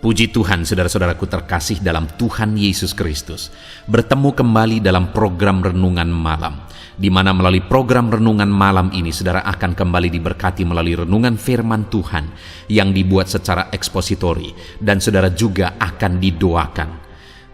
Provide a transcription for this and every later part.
Puji Tuhan, saudara-saudaraku terkasih dalam Tuhan Yesus Kristus. Bertemu kembali dalam program Renungan Malam, di mana melalui program Renungan Malam ini, saudara akan kembali diberkati melalui renungan firman Tuhan yang dibuat secara ekspositori, dan saudara juga akan didoakan.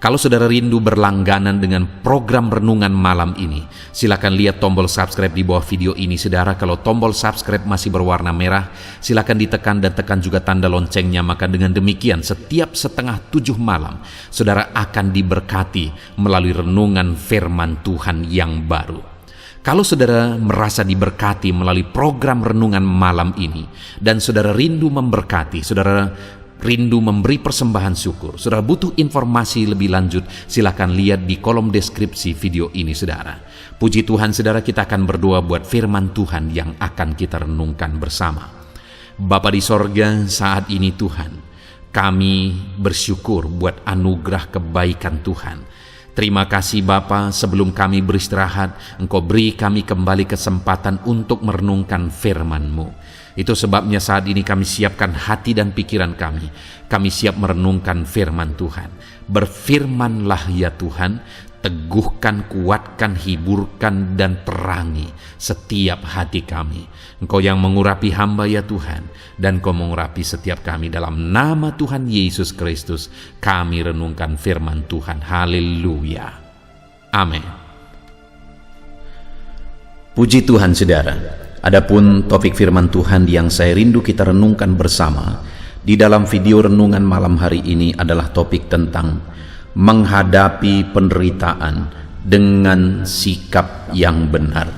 Kalau saudara rindu berlangganan dengan program Renungan Malam ini, silakan lihat tombol subscribe di bawah video ini, saudara. Kalau tombol subscribe masih berwarna merah, silakan ditekan dan tekan juga tanda loncengnya. Maka dengan demikian, setiap 6:30 malam, saudara akan diberkati melalui renungan firman Tuhan yang baru. Kalau saudara merasa diberkati melalui program Renungan Malam ini, dan saudara rindu memberkati, saudara rindu memberi persembahan syukur, saudara butuh informasi lebih lanjut, silakan lihat di kolom deskripsi video ini, saudara. Puji Tuhan, saudara, kita akan berdoa buat firman Tuhan yang akan kita renungkan bersama. Bapa di sorga, saat ini Tuhan, kami bersyukur buat anugerah kebaikan Tuhan. Terima kasih Bapa, sebelum kami beristirahat, Engkau beri kami kembali kesempatan untuk merenungkan firman-Mu. Itu sebabnya saat ini kami siapkan hati dan pikiran kami. Kami siap merenungkan firman Tuhan. Berfirmanlah ya Tuhan, teguhkan, kuatkan, hiburkan, dan perangi setiap hati kami. Engkau yang mengurapi hamba ya Tuhan, dan Engkau mengurapi setiap kami. Dalam nama Tuhan Yesus Kristus, kami renungkan firman Tuhan. Haleluya. Amin. Puji Tuhan, saudara. Adapun topik firman Tuhan yang saya rindu kita renungkan bersama di dalam video renungan malam hari ini adalah topik tentang menghadapi penderitaan dengan sikap yang benar.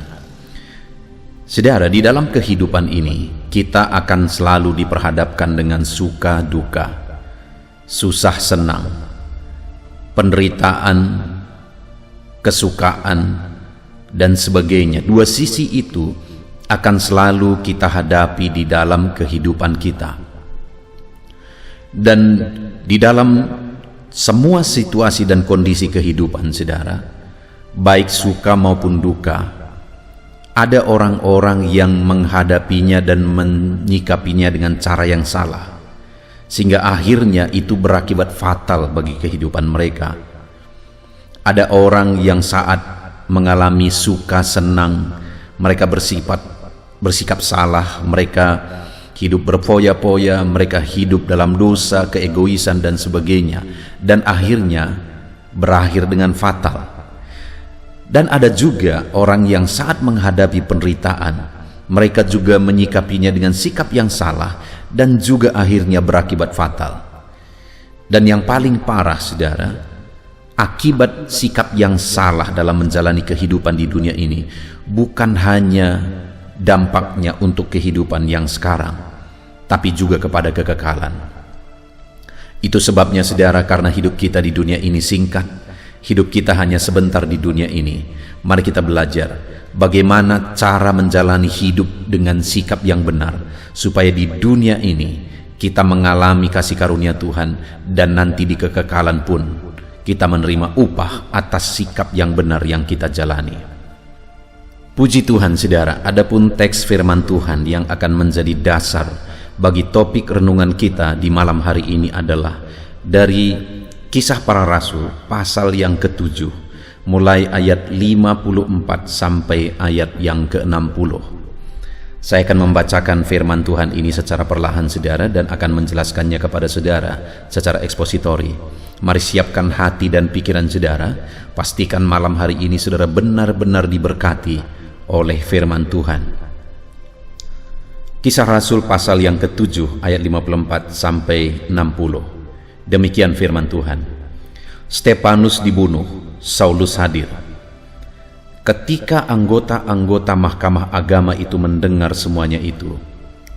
Saudara, di dalam kehidupan ini kita akan selalu diperhadapkan dengan suka duka, susah senang, penderitaan, kesukaan, dan sebagainya. Dua sisi itu akan selalu kita hadapi di dalam kehidupan kita. Dan di dalam semua situasi dan kondisi kehidupan, saudara, baik suka maupun duka, ada orang-orang yang menghadapinya dan menyikapinya dengan cara yang salah, sehingga akhirnya itu berakibat fatal bagi kehidupan mereka. Ada orang yang saat mengalami suka senang, mereka bersikap salah, mereka hidup berfoya-foya, mereka hidup dalam dosa, keegoisan, dan sebagainya, dan akhirnya berakhir dengan fatal. Dan ada juga orang yang saat menghadapi penderitaan, mereka juga menyikapinya dengan sikap yang salah, dan juga akhirnya berakibat fatal. Dan yang paling parah, saudara, akibat sikap yang salah dalam menjalani kehidupan di dunia ini bukan hanya dampaknya untuk kehidupan yang sekarang, tapi juga kepada kekekalan. Itu sebabnya, saudara, karena hidup kita di dunia ini singkat, hidup kita hanya sebentar di dunia ini. Mari kita belajar bagaimana cara menjalani hidup dengan sikap yang benar, supaya di dunia ini kita mengalami kasih karunia Tuhan, dan nanti di kekekalan pun kita menerima upah atas sikap yang benar yang kita jalani. Puji Tuhan, saudara, adapun teks firman Tuhan yang akan menjadi dasar bagi topik renungan kita di malam hari ini adalah dari Kisah Para Rasul pasal yang ke-7, mulai ayat 54 sampai ayat yang ke-60. Saya akan membacakan firman Tuhan ini secara perlahan, saudara, dan akan menjelaskannya kepada saudara secara ekspositori. Mari siapkan hati dan pikiran saudara. Pastikan malam hari ini saudara benar-benar diberkati oleh firman Tuhan. Kisah Rasul pasal yang ke-7 ayat 54 sampai 60. Demikian firman Tuhan. Stefanus dibunuh, Saulus hadir. Ketika anggota-anggota mahkamah agama itu mendengar semuanya itu,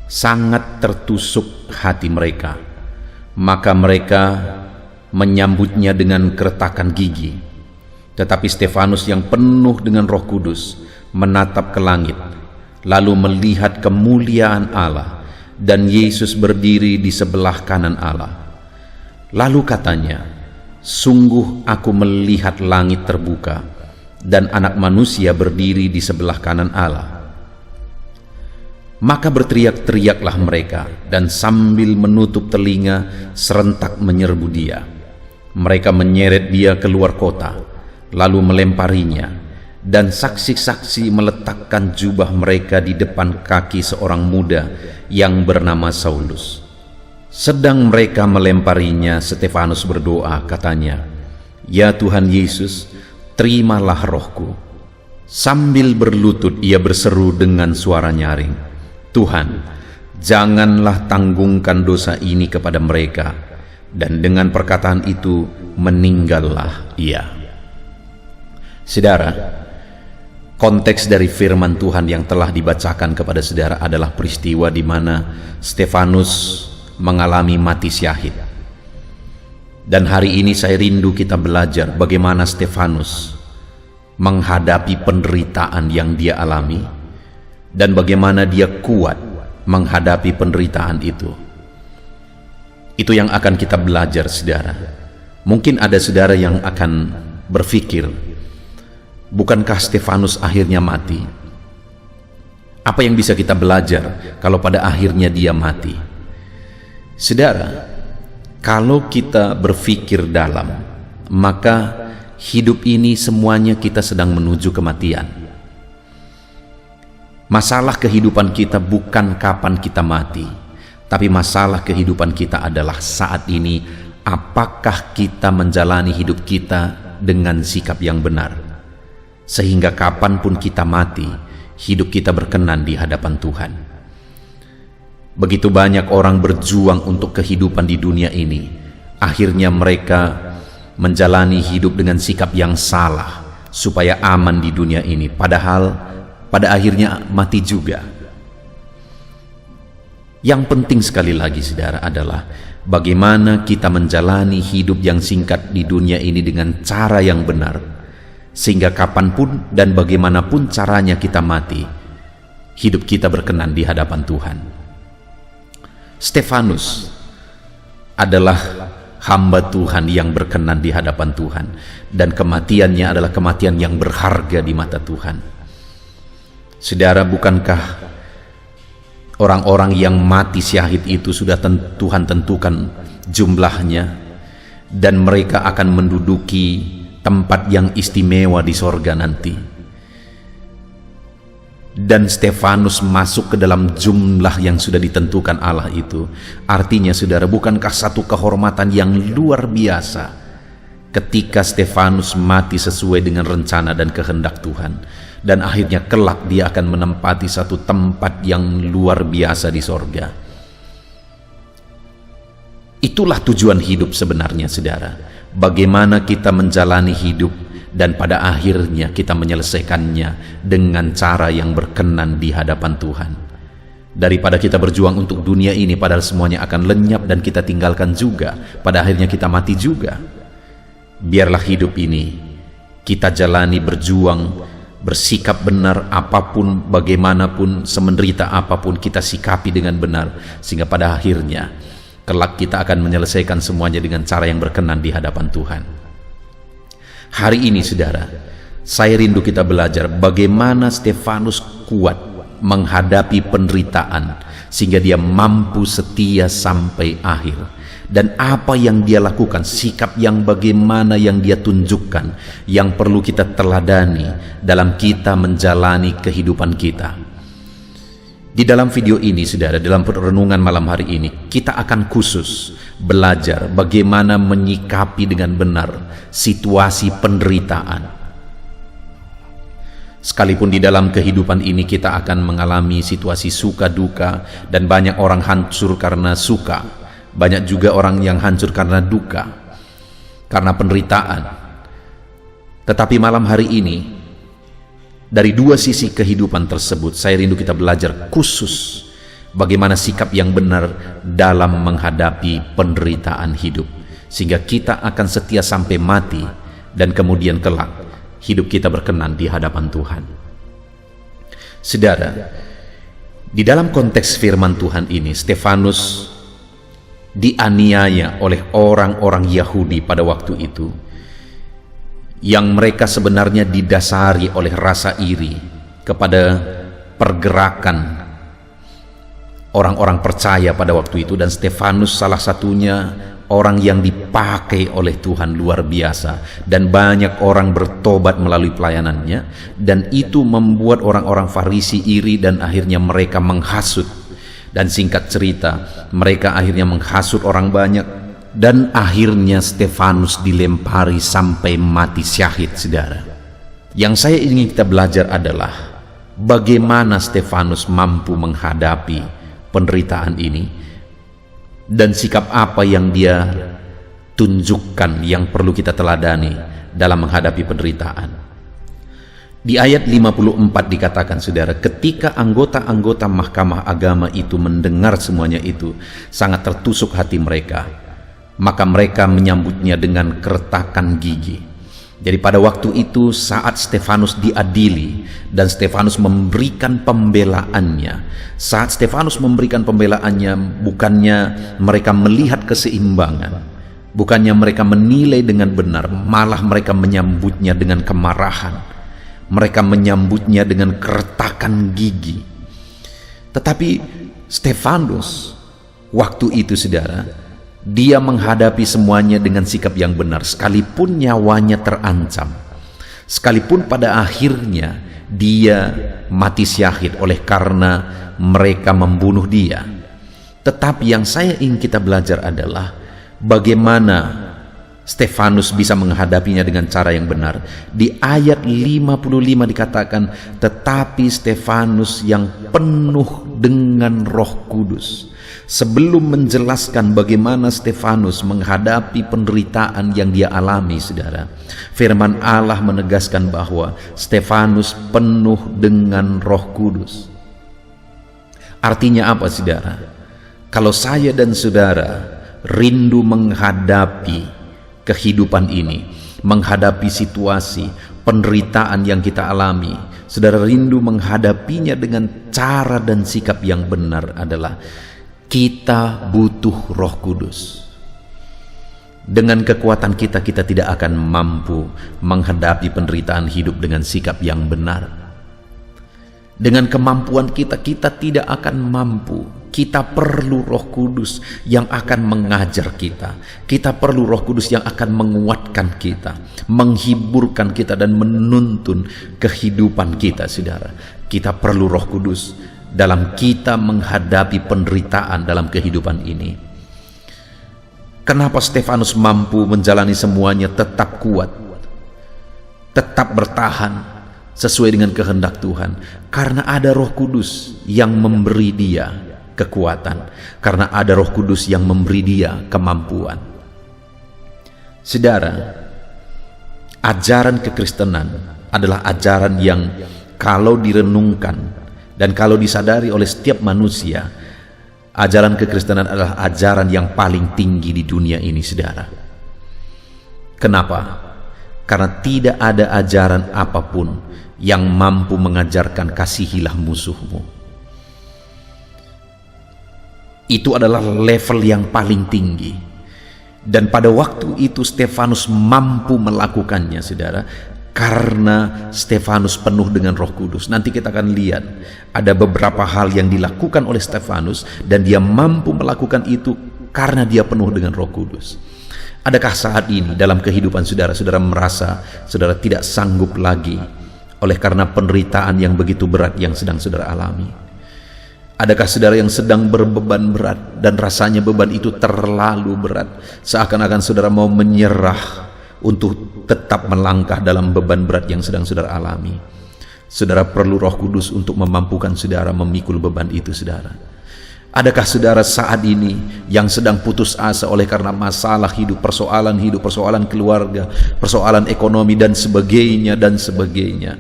sangat tertusuk hati mereka. Maka mereka menyambutnya dengan keretakan gigi. Tetapi Stefanus yang penuh dengan Roh Kudus menatap ke langit, lalu melihat kemuliaan Allah dan Yesus berdiri di sebelah kanan Allah. Lalu katanya, "Sungguh aku melihat langit terbuka dan Anak Manusia berdiri di sebelah kanan Allah." Maka berteriak-teriaklah mereka, dan sambil menutup telinga serentak menyerbu dia. Mereka menyeret dia keluar kota, lalu melemparinya, dan saksi-saksi meletakkan jubah mereka di depan kaki seorang muda yang bernama Saulus. Sedang mereka melemparinya, Stefanus berdoa, katanya, "Ya Tuhan Yesus, terimalah rohku." Sambil berlutut ia berseru dengan suara nyaring, "Tuhan, janganlah tanggungkan dosa ini kepada mereka." Dan dengan perkataan itu meninggallah ia. Saudara, konteks dari firman Tuhan yang telah dibacakan kepada saudara adalah peristiwa di mana Stefanus mengalami mati syahid. Dan hari ini saya rindu kita belajar bagaimana Stefanus menghadapi penderitaan yang dia alami, dan bagaimana dia kuat menghadapi penderitaan itu. Itu yang akan kita belajar, saudara. Mungkin ada saudara yang akan berpikir, bukankah Stefanus akhirnya mati? Apa yang bisa kita belajar kalau pada akhirnya dia mati? Saudara, kalau kita berpikir dalam, maka hidup ini semuanya kita sedang menuju kematian. Masalah kehidupan kita bukan kapan kita mati, tapi masalah kehidupan kita adalah saat ini, apakah kita menjalani hidup kita dengan sikap yang benar, sehingga kapanpun kita mati, hidup kita berkenan di hadapan Tuhan. Begitu banyak orang berjuang untuk kehidupan di dunia ini, akhirnya mereka menjalani hidup dengan sikap yang salah supaya aman di dunia ini, padahal pada akhirnya mati juga. Yang penting sekali lagi, saudara, adalah bagaimana kita menjalani hidup yang singkat di dunia ini dengan cara yang benar, sehingga kapanpun dan bagaimanapun caranya kita mati, hidup kita berkenan di hadapan Tuhan. Stefanus adalah hamba Tuhan yang berkenan di hadapan Tuhan, dan kematiannya adalah kematian yang berharga di mata Tuhan. Saudara, bukankah orang-orang yang mati syahid itu sudah Tuhan tentukan jumlahnya, dan mereka akan menduduki tempat yang istimewa di sorga nanti? Dan Stefanus masuk ke dalam jumlah yang sudah ditentukan Allah itu. Artinya, saudara, bukankah satu kehormatan yang luar biasa ketika Stefanus mati sesuai dengan rencana dan kehendak Tuhan, dan akhirnya kelak dia akan menempati satu tempat yang luar biasa di sorga. Itulah tujuan hidup sebenarnya, saudara. Bagaimana kita menjalani hidup dan pada akhirnya kita menyelesaikannya dengan cara yang berkenan di hadapan Tuhan, daripada kita berjuang untuk dunia ini padahal semuanya akan lenyap dan kita tinggalkan juga, pada akhirnya kita mati juga. Biarlah hidup ini kita jalani berjuang, bersikap benar, apapun bagaimanapun, semenderita apapun kita sikapi dengan benar, sehingga pada akhirnya kelak kita akan menyelesaikan semuanya dengan cara yang berkenan di hadapan Tuhan. Hari ini, saudara, saya rindu kita belajar bagaimana Stefanus kuat menghadapi penderitaan sehingga dia mampu setia sampai akhir, dan apa yang dia lakukan, sikap yang bagaimana yang dia tunjukkan, yang perlu kita teladani dalam kita menjalani kehidupan kita. Di dalam video ini, saudara, dalam renungan malam hari ini, kita akan khusus belajar bagaimana menyikapi dengan benar situasi penderitaan. Sekalipun di dalam kehidupan ini kita akan mengalami situasi suka duka, dan banyak orang hancur karena suka, banyak juga orang yang hancur karena duka, karena penderitaan. Tetapi malam hari ini, dari dua sisi kehidupan tersebut, saya rindu kita belajar khusus bagaimana sikap yang benar dalam menghadapi penderitaan hidup, sehingga kita akan setia sampai mati, dan kemudian kelak hidup kita berkenan di hadapan Tuhan. Saudara, di dalam konteks firman Tuhan ini, Stefanus dianiaya oleh orang-orang Yahudi pada waktu itu, yang mereka sebenarnya didasari oleh rasa iri kepada pergerakan orang-orang percaya pada waktu itu, dan Stefanus salah satunya orang yang dipakai oleh Tuhan luar biasa, dan banyak orang bertobat melalui pelayanannya, dan itu membuat orang-orang Farisi iri dan akhirnya mereka menghasut. Dan singkat cerita, mereka akhirnya menghasut orang banyak, dan akhirnya Stefanus dilempari sampai mati syahid, saudara. Yang saya ingin kita belajar adalah bagaimana Stefanus mampu menghadapi penderitaan ini, dan sikap apa yang dia tunjukkan yang perlu kita teladani dalam menghadapi penderitaan. Di ayat 54 dikatakan, saudara, ketika anggota-anggota mahkamah agama itu mendengar semuanya itu, sangat tertusuk hati mereka, maka mereka menyambutnya dengan keretakan gigi. Jadi pada waktu itu saat Stefanus diadili dan Stefanus memberikan pembelaannya, saat Stefanus memberikan pembelaannya, bukannya mereka melihat keseimbangan, bukannya mereka menilai dengan benar, malah mereka menyambutnya dengan kemarahan, mereka menyambutnya dengan keretakan gigi. Tetapi Stefanus waktu itu, saudara, dia menghadapi semuanya dengan sikap yang benar, sekalipun nyawanya terancam, sekalipun pada akhirnya dia mati syahid oleh karena mereka membunuh dia. Tetapi yang saya ingin kita belajar adalah bagaimana Stefanus bisa menghadapinya dengan cara yang benar. Di ayat 55 dikatakan, tetapi Stefanus yang penuh dengan Roh Kudus. Sebelum menjelaskan bagaimana Stefanus menghadapi penderitaan yang dia alami, saudara, firman Allah menegaskan bahwa Stefanus penuh dengan Roh Kudus. Artinya apa, saudara? Kalau saya dan saudara rindu menghadapi kehidupan ini, menghadapi situasi penderitaan yang kita alami, saudara rindu menghadapinya dengan cara dan sikap yang benar, adalah kita butuh Roh Kudus. Dengan kekuatan kita tidak akan mampu menghadapi penderitaan hidup dengan sikap yang benar. Dengan kemampuan kita tidak akan mampu. Kita perlu Roh Kudus yang akan mengajar kita. Kita perlu Roh Kudus yang akan menguatkan kita, menghiburkan kita, dan menuntun kehidupan kita, saudara. Kita perlu Roh Kudus dalam kita menghadapi penderitaan dalam kehidupan ini. Kenapa Stefanus mampu menjalani semuanya tetap kuat, tetap bertahan sesuai dengan kehendak Tuhan? Karena ada Roh Kudus yang memberi dia kekuatan, karena ada Roh Kudus yang memberi dia kemampuan. Saudara, ajaran kekristenan adalah ajaran yang kalau direnungkan dan kalau disadari oleh setiap manusia, ajaran kekristenan adalah ajaran yang paling tinggi di dunia ini, saudara. Kenapa? Karena tidak ada ajaran apapun yang mampu mengajarkan kasihilah musuhmu. Itu adalah level yang paling tinggi. Dan pada waktu itu Stefanus mampu melakukannya, saudara, karena Stefanus penuh dengan Roh Kudus. Nanti kita akan lihat ada beberapa hal yang dilakukan oleh Stefanus, dan dia mampu melakukan itu karena dia penuh dengan Roh Kudus. Adakah saat ini dalam kehidupan saudara, saudara merasa saudara tidak sanggup lagi oleh karena penderitaan yang begitu berat yang sedang saudara alami? Adakah saudara yang sedang berbeban berat dan rasanya beban itu terlalu berat, seakan-akan saudara mau menyerah untuk tetap melangkah dalam beban berat yang sedang saudara alami? Saudara perlu Roh Kudus untuk memampukan saudara memikul beban itu, saudara. Adakah saudara saat ini yang sedang putus asa oleh karena masalah hidup, persoalan keluarga, persoalan ekonomi dan sebagainya dan sebagainya?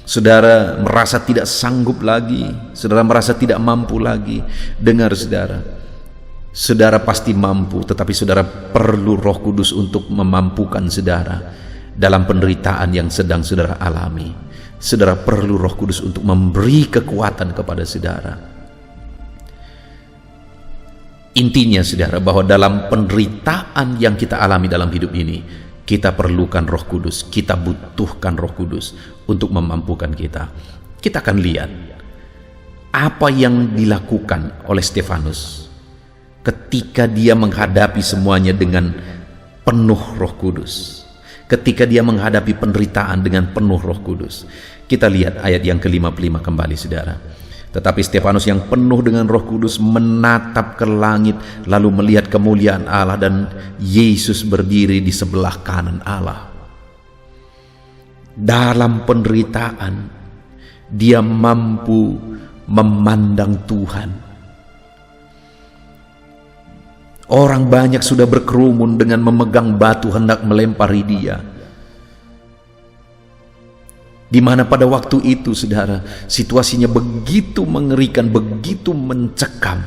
Saudara merasa tidak sanggup lagi, saudara merasa tidak mampu lagi. Dengar, saudara, saudara pasti mampu, tetapi saudara perlu Roh Kudus untuk memampukan saudara dalam penderitaan yang sedang saudara alami. Saudara perlu Roh Kudus untuk memberi kekuatan kepada saudara. Intinya, saudara, bahwa dalam penderitaan yang kita alami dalam hidup ini, kita perlukan Roh Kudus, kita butuhkan Roh Kudus untuk memampukan kita. Kita akan lihat apa yang dilakukan oleh Stefanus ketika dia menghadapi semuanya dengan penuh Roh Kudus, ketika dia menghadapi penderitaan dengan penuh Roh Kudus. Kita lihat ayat yang ke-55 kembali, saudara. Tetapi Stefanus yang penuh dengan Roh Kudus menatap ke langit, lalu melihat kemuliaan Allah dan Yesus berdiri di sebelah kanan Allah. Dalam penderitaan, dia mampu memandang Tuhan. Orang banyak sudah berkerumun dengan memegang batu hendak melempari dia. Di mana pada waktu itu, saudara, situasinya begitu mengerikan, begitu mencekam.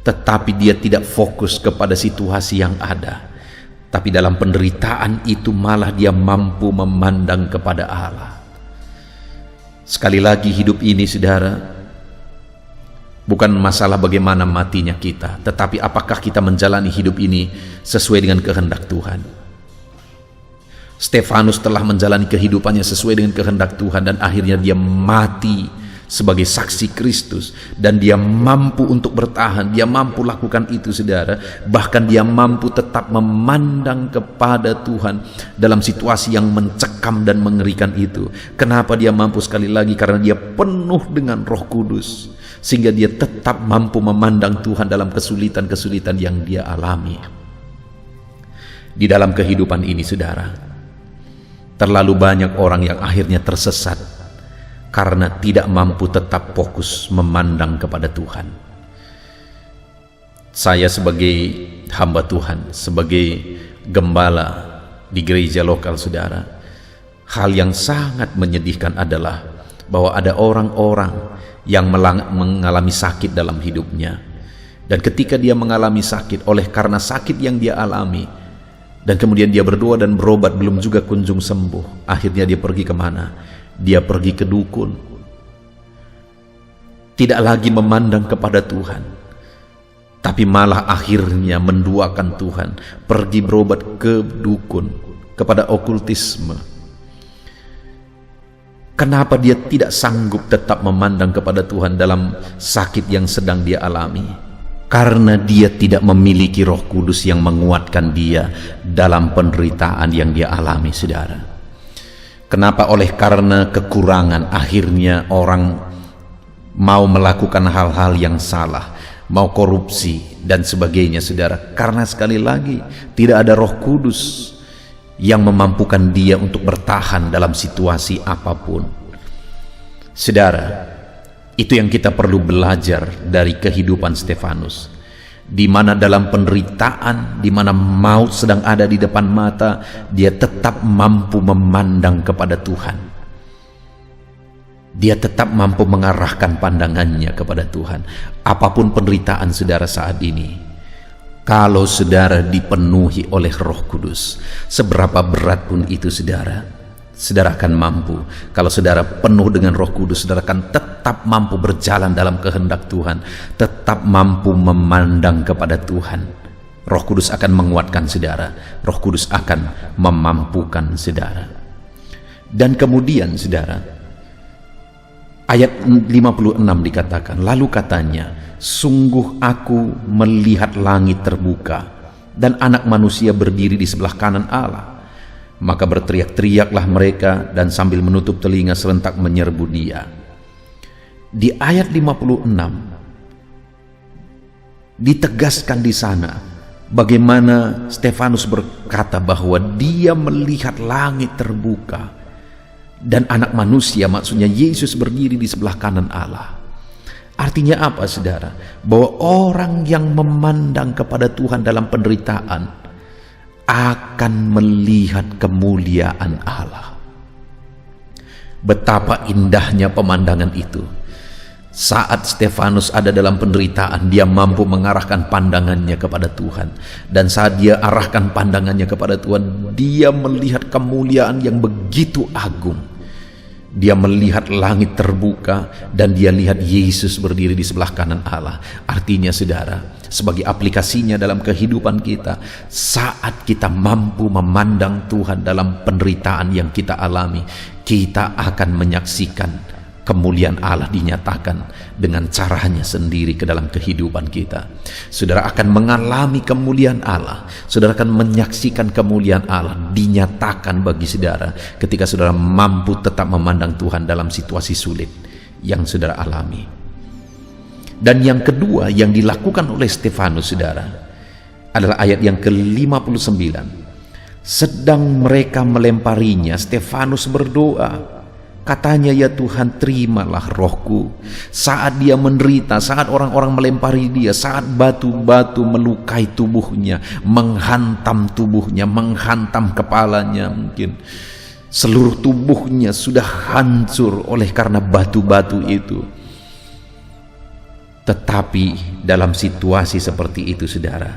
Tetapi dia tidak fokus kepada situasi yang ada. Tapi dalam penderitaan itu malah dia mampu memandang kepada Allah. Sekali lagi, hidup ini, saudara, bukan masalah bagaimana matinya kita, tetapi apakah kita menjalani hidup ini sesuai dengan kehendak Tuhan. Stefanus telah menjalani kehidupannya sesuai dengan kehendak Tuhan, dan akhirnya dia mati sebagai saksi Kristus, dan dia mampu untuk bertahan. Dia mampu lakukan itu, saudara. Bahkan dia mampu tetap memandang kepada Tuhan dalam situasi yang mencekam dan mengerikan itu. Kenapa dia mampu? Sekali lagi, karena dia penuh dengan Roh Kudus, sehingga dia tetap mampu memandang Tuhan dalam kesulitan-kesulitan yang dia alami. Di dalam kehidupan ini, saudara, terlalu banyak orang yang akhirnya tersesat karena tidak mampu tetap fokus memandang kepada Tuhan. Saya sebagai hamba Tuhan, sebagai gembala di gereja lokal, saudara, hal yang sangat menyedihkan adalah bahwa ada orang-orang yang mengalami sakit dalam hidupnya. Dan ketika dia mengalami sakit, oleh karena sakit yang dia alami, dan kemudian dia berdoa dan berobat, belum juga kunjung sembuh. Akhirnya dia pergi kemana? Dia pergi ke dukun. Tidak lagi memandang kepada Tuhan, tapi malah akhirnya menduakan Tuhan. Pergi berobat ke dukun, kepada okultisme. Kenapa dia tidak sanggup tetap memandang kepada Tuhan dalam sakit yang sedang dia alami? Karena dia tidak memiliki Roh Kudus yang menguatkan dia dalam penderitaan yang dia alami, saudara. Kenapa? Oleh karena kekurangan, akhirnya orang mau melakukan hal-hal yang salah, mau korupsi dan sebagainya, saudara. Karena sekali lagi, tidak ada Roh Kudus yang memampukan dia untuk bertahan dalam situasi apapun. Saudara, itu yang kita perlu belajar dari kehidupan Stefanus, di mana dalam penderitaan, di mana maut sedang ada di depan mata, dia tetap mampu memandang kepada Tuhan. Dia tetap mampu mengarahkan pandangannya kepada Tuhan. Apapun penderitaan saudara saat ini, kalau saudara dipenuhi oleh Roh Kudus, seberapa berat pun itu, saudara akan mampu. Kalau saudara penuh dengan Roh Kudus, saudara akan tetap mampu berjalan dalam kehendak Tuhan, tetap mampu memandang kepada Tuhan. Roh Kudus akan menguatkan saudara, Roh Kudus akan memampukan saudara. Dan kemudian, saudara, ayat 56 dikatakan, lalu katanya, sungguh aku melihat langit terbuka dan anak manusia berdiri di sebelah kanan Allah. Maka berteriak-teriaklah mereka dan sambil menutup telinga serentak menyerbu dia. Di ayat 56 ditegaskan di sana bagaimana Stefanus berkata bahwa dia melihat langit terbuka dan anak manusia, maksudnya Yesus, berdiri di sebelah kanan Allah. Artinya apa, saudara? Bahwa orang yang memandang kepada Tuhan dalam penderitaan akan melihat kemuliaan Allah. Betapa indahnya pemandangan itu. Saat Stefanus ada dalam penderitaan, dia mampu mengarahkan pandangannya kepada Tuhan. Dan saat dia arahkan pandangannya kepada Tuhan, dia melihat kemuliaan yang begitu agung. Dia melihat langit terbuka dan dia lihat Yesus berdiri di sebelah kanan Allah. Artinya, saudara, sebagai aplikasinya dalam kehidupan kita, saat kita mampu memandang Tuhan dalam penderitaan yang kita alami, kita akan menyaksikan kemuliaan Allah dinyatakan dengan caranya sendiri ke dalam kehidupan kita. Saudara akan mengalami kemuliaan Allah, saudara akan menyaksikan kemuliaan Allah dinyatakan bagi saudara ketika saudara mampu tetap memandang Tuhan dalam situasi sulit yang saudara alami. Dan yang kedua yang dilakukan oleh Stefanus, saudara, adalah ayat yang ke-59. Sedang mereka melemparinya, Stefanus berdoa. Katanya, ya Tuhan, terimalah rohku. Saat dia menderita, saat orang-orang melempari dia, saat batu-batu melukai tubuhnya, menghantam tubuhnya, menghantam kepalanya, mungkin seluruh tubuhnya sudah hancur oleh karena batu-batu itu. Tetapi dalam situasi seperti itu, saudara,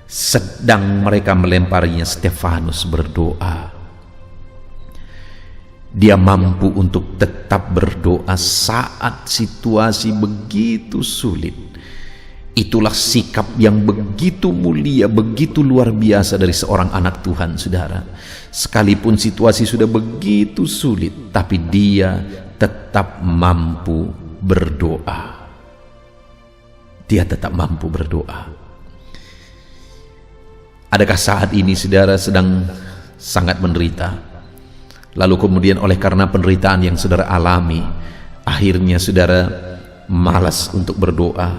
sedang mereka melemparinya, Stefanus berdoa. Dia mampu untuk tetap berdoa saat situasi begitu sulit. Itulah sikap yang begitu mulia, begitu luar biasa dari seorang anak Tuhan, saudara. Sekalipun situasi sudah begitu sulit, tapi dia tetap mampu berdoa. Dia tetap mampu berdoa. Adakah saat ini saudara sedang sangat menderita? Lalu kemudian oleh karena penderitaan yang saudara alami, akhirnya saudara malas untuk berdoa,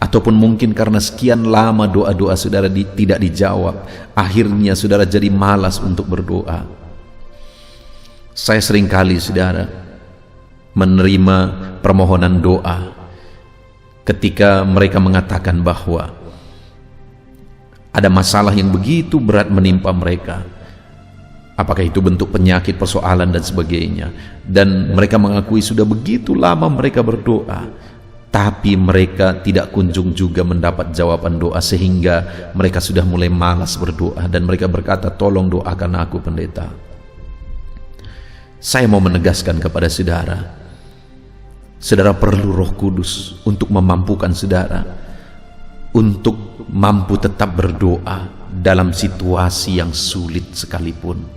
ataupun mungkin karena sekian lama doa-doa saudara tidak dijawab, akhirnya saudara jadi malas untuk berdoa. Saya seringkali, saudara, menerima permohonan doa ketika mereka mengatakan bahwa ada masalah yang begitu berat menimpa mereka. Apakah itu bentuk penyakit, persoalan dan sebagainya. Dan mereka mengakui sudah begitu lama mereka berdoa, tapi mereka tidak kunjung juga mendapat jawaban doa, sehingga mereka sudah mulai malas berdoa. Dan mereka berkata, tolong doakan aku, pendeta. Saya mau menegaskan kepada saudara, saudara perlu Roh Kudus untuk memampukan saudara untuk mampu tetap berdoa dalam situasi yang sulit sekalipun.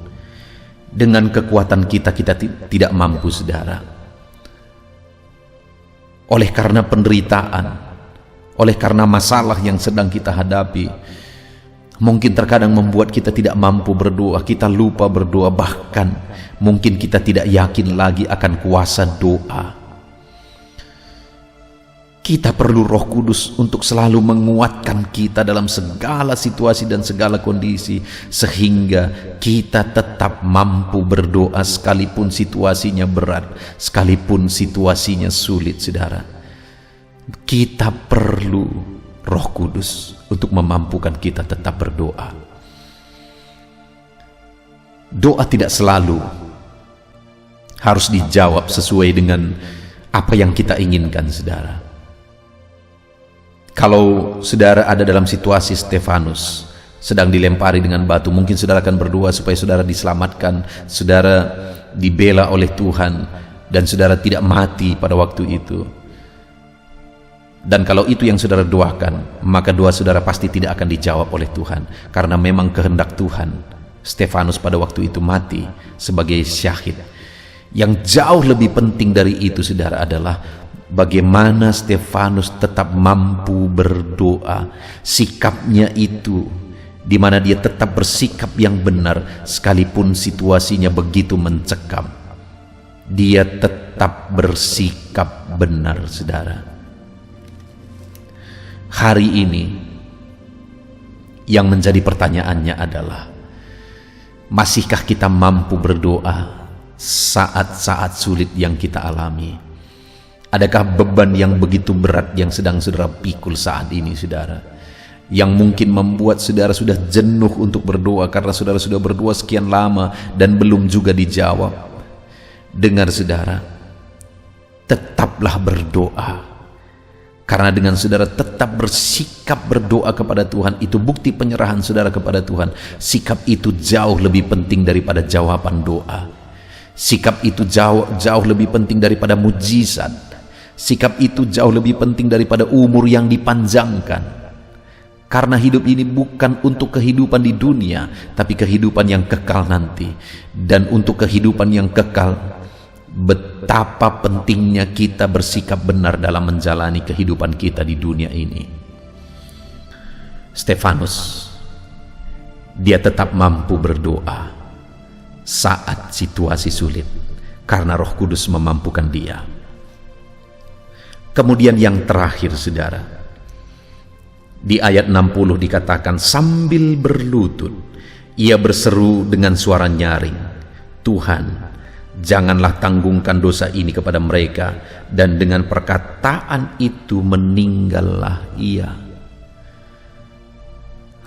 Dengan kekuatan kita tidak mampu, saudara. Oleh karena penderitaan, oleh karena masalah yang sedang kita hadapi, mungkin terkadang membuat kita tidak mampu berdoa, kita lupa berdoa, bahkan mungkin kita tidak yakin lagi akan kuasa doa. Kita perlu Roh Kudus untuk selalu menguatkan kita dalam segala situasi dan segala kondisi, sehingga kita tetap mampu berdoa sekalipun situasinya berat, sekalipun situasinya sulit, saudara. Kita perlu Roh Kudus untuk memampukan kita tetap berdoa. Doa tidak selalu harus dijawab sesuai dengan apa yang kita inginkan, saudara. Kalau saudara ada dalam situasi Stefanus sedang dilempari dengan batu, mungkin saudara akan berdoa supaya saudara diselamatkan, saudara dibela oleh Tuhan, dan saudara tidak mati pada waktu itu. Dan kalau itu yang saudara doakan, maka doa saudara pasti tidak akan dijawab oleh Tuhan, karena memang kehendak Tuhan Stefanus pada waktu itu mati sebagai syahid. Yang jauh lebih penting dari itu, saudara, adalah bagaimana Stefanus tetap mampu berdoa. Sikapnya itu, di mana dia tetap bersikap yang benar sekalipun situasinya begitu mencekam. Dia tetap bersikap benar, saudara. Hari ini yang menjadi pertanyaannya adalah, masihkah kita mampu berdoa saat-saat sulit yang kita alami? Adakah beban yang begitu berat yang sedang saudara pikul saat ini, saudara, yang mungkin membuat saudara sudah jenuh untuk berdoa karena saudara sudah berdoa sekian lama dan belum juga dijawab? Dengar, saudara, tetaplah berdoa, karena dengan saudara tetap bersikap berdoa kepada Tuhan, itu bukti penyerahan saudara kepada Tuhan. Sikap itu jauh lebih penting daripada jawaban doa. Sikap itu jauh lebih penting daripada mujizat. Sikap itu jauh lebih penting daripada umur yang dipanjangkan. Karena hidup ini bukan untuk kehidupan di dunia, tapi kehidupan yang kekal nanti. Dan untuk kehidupan yang kekal, betapa pentingnya kita bersikap benar dalam menjalani kehidupan kita di dunia ini. Stefanus, dia tetap mampu berdoa saat situasi sulit karena Roh Kudus memampukan dia. Kemudian yang terakhir, saudara, di ayat 60 dikatakan, sambil berlutut ia berseru dengan suara nyaring, Tuhan, janganlah tanggungkan dosa ini kepada mereka. Dan dengan perkataan itu meninggallah ia.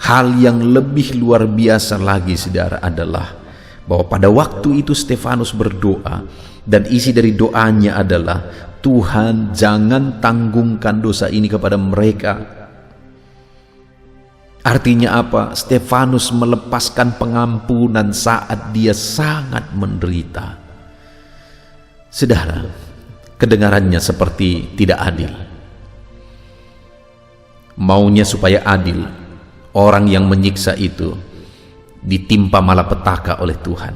Hal yang lebih luar biasa lagi, saudara, adalah bahwa pada waktu itu Stefanus berdoa, dan isi dari doanya adalah, Tuhan, jangan tanggungkan dosa ini kepada mereka. Artinya apa? Stefanus melepaskan pengampunan saat dia sangat menderita. Saudara, kedengarannya seperti tidak adil. Maunya supaya adil, orang yang menyiksa itu ditimpa malapetaka oleh Tuhan,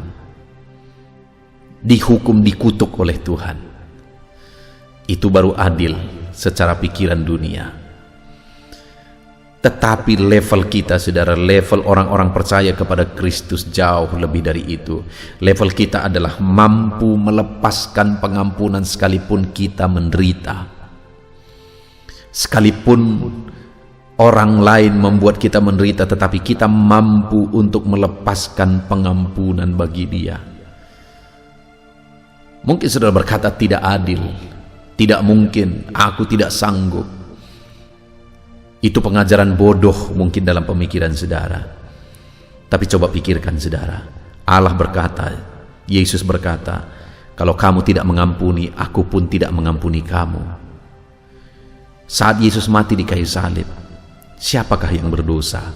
dihukum, dikutuk oleh Tuhan. Itu baru adil secara pikiran dunia. Tetapi level kita, saudara, level orang-orang percaya kepada Kristus jauh lebih dari itu. Level kita adalah mampu melepaskan pengampunan sekalipun kita menderita. Sekalipun orang lain membuat kita menderita, tetapi kita mampu untuk melepaskan pengampunan bagi dia. Mungkin saudara berkata tidak adil, tidak mungkin, aku tidak sanggup. Itu pengajaran bodoh mungkin dalam pemikiran saudara. Tapi coba pikirkan, saudara, Allah berkata, Yesus berkata, kalau kamu tidak mengampuni, aku pun tidak mengampuni kamu. Saat Yesus mati di kayu salib, siapakah yang berdosa?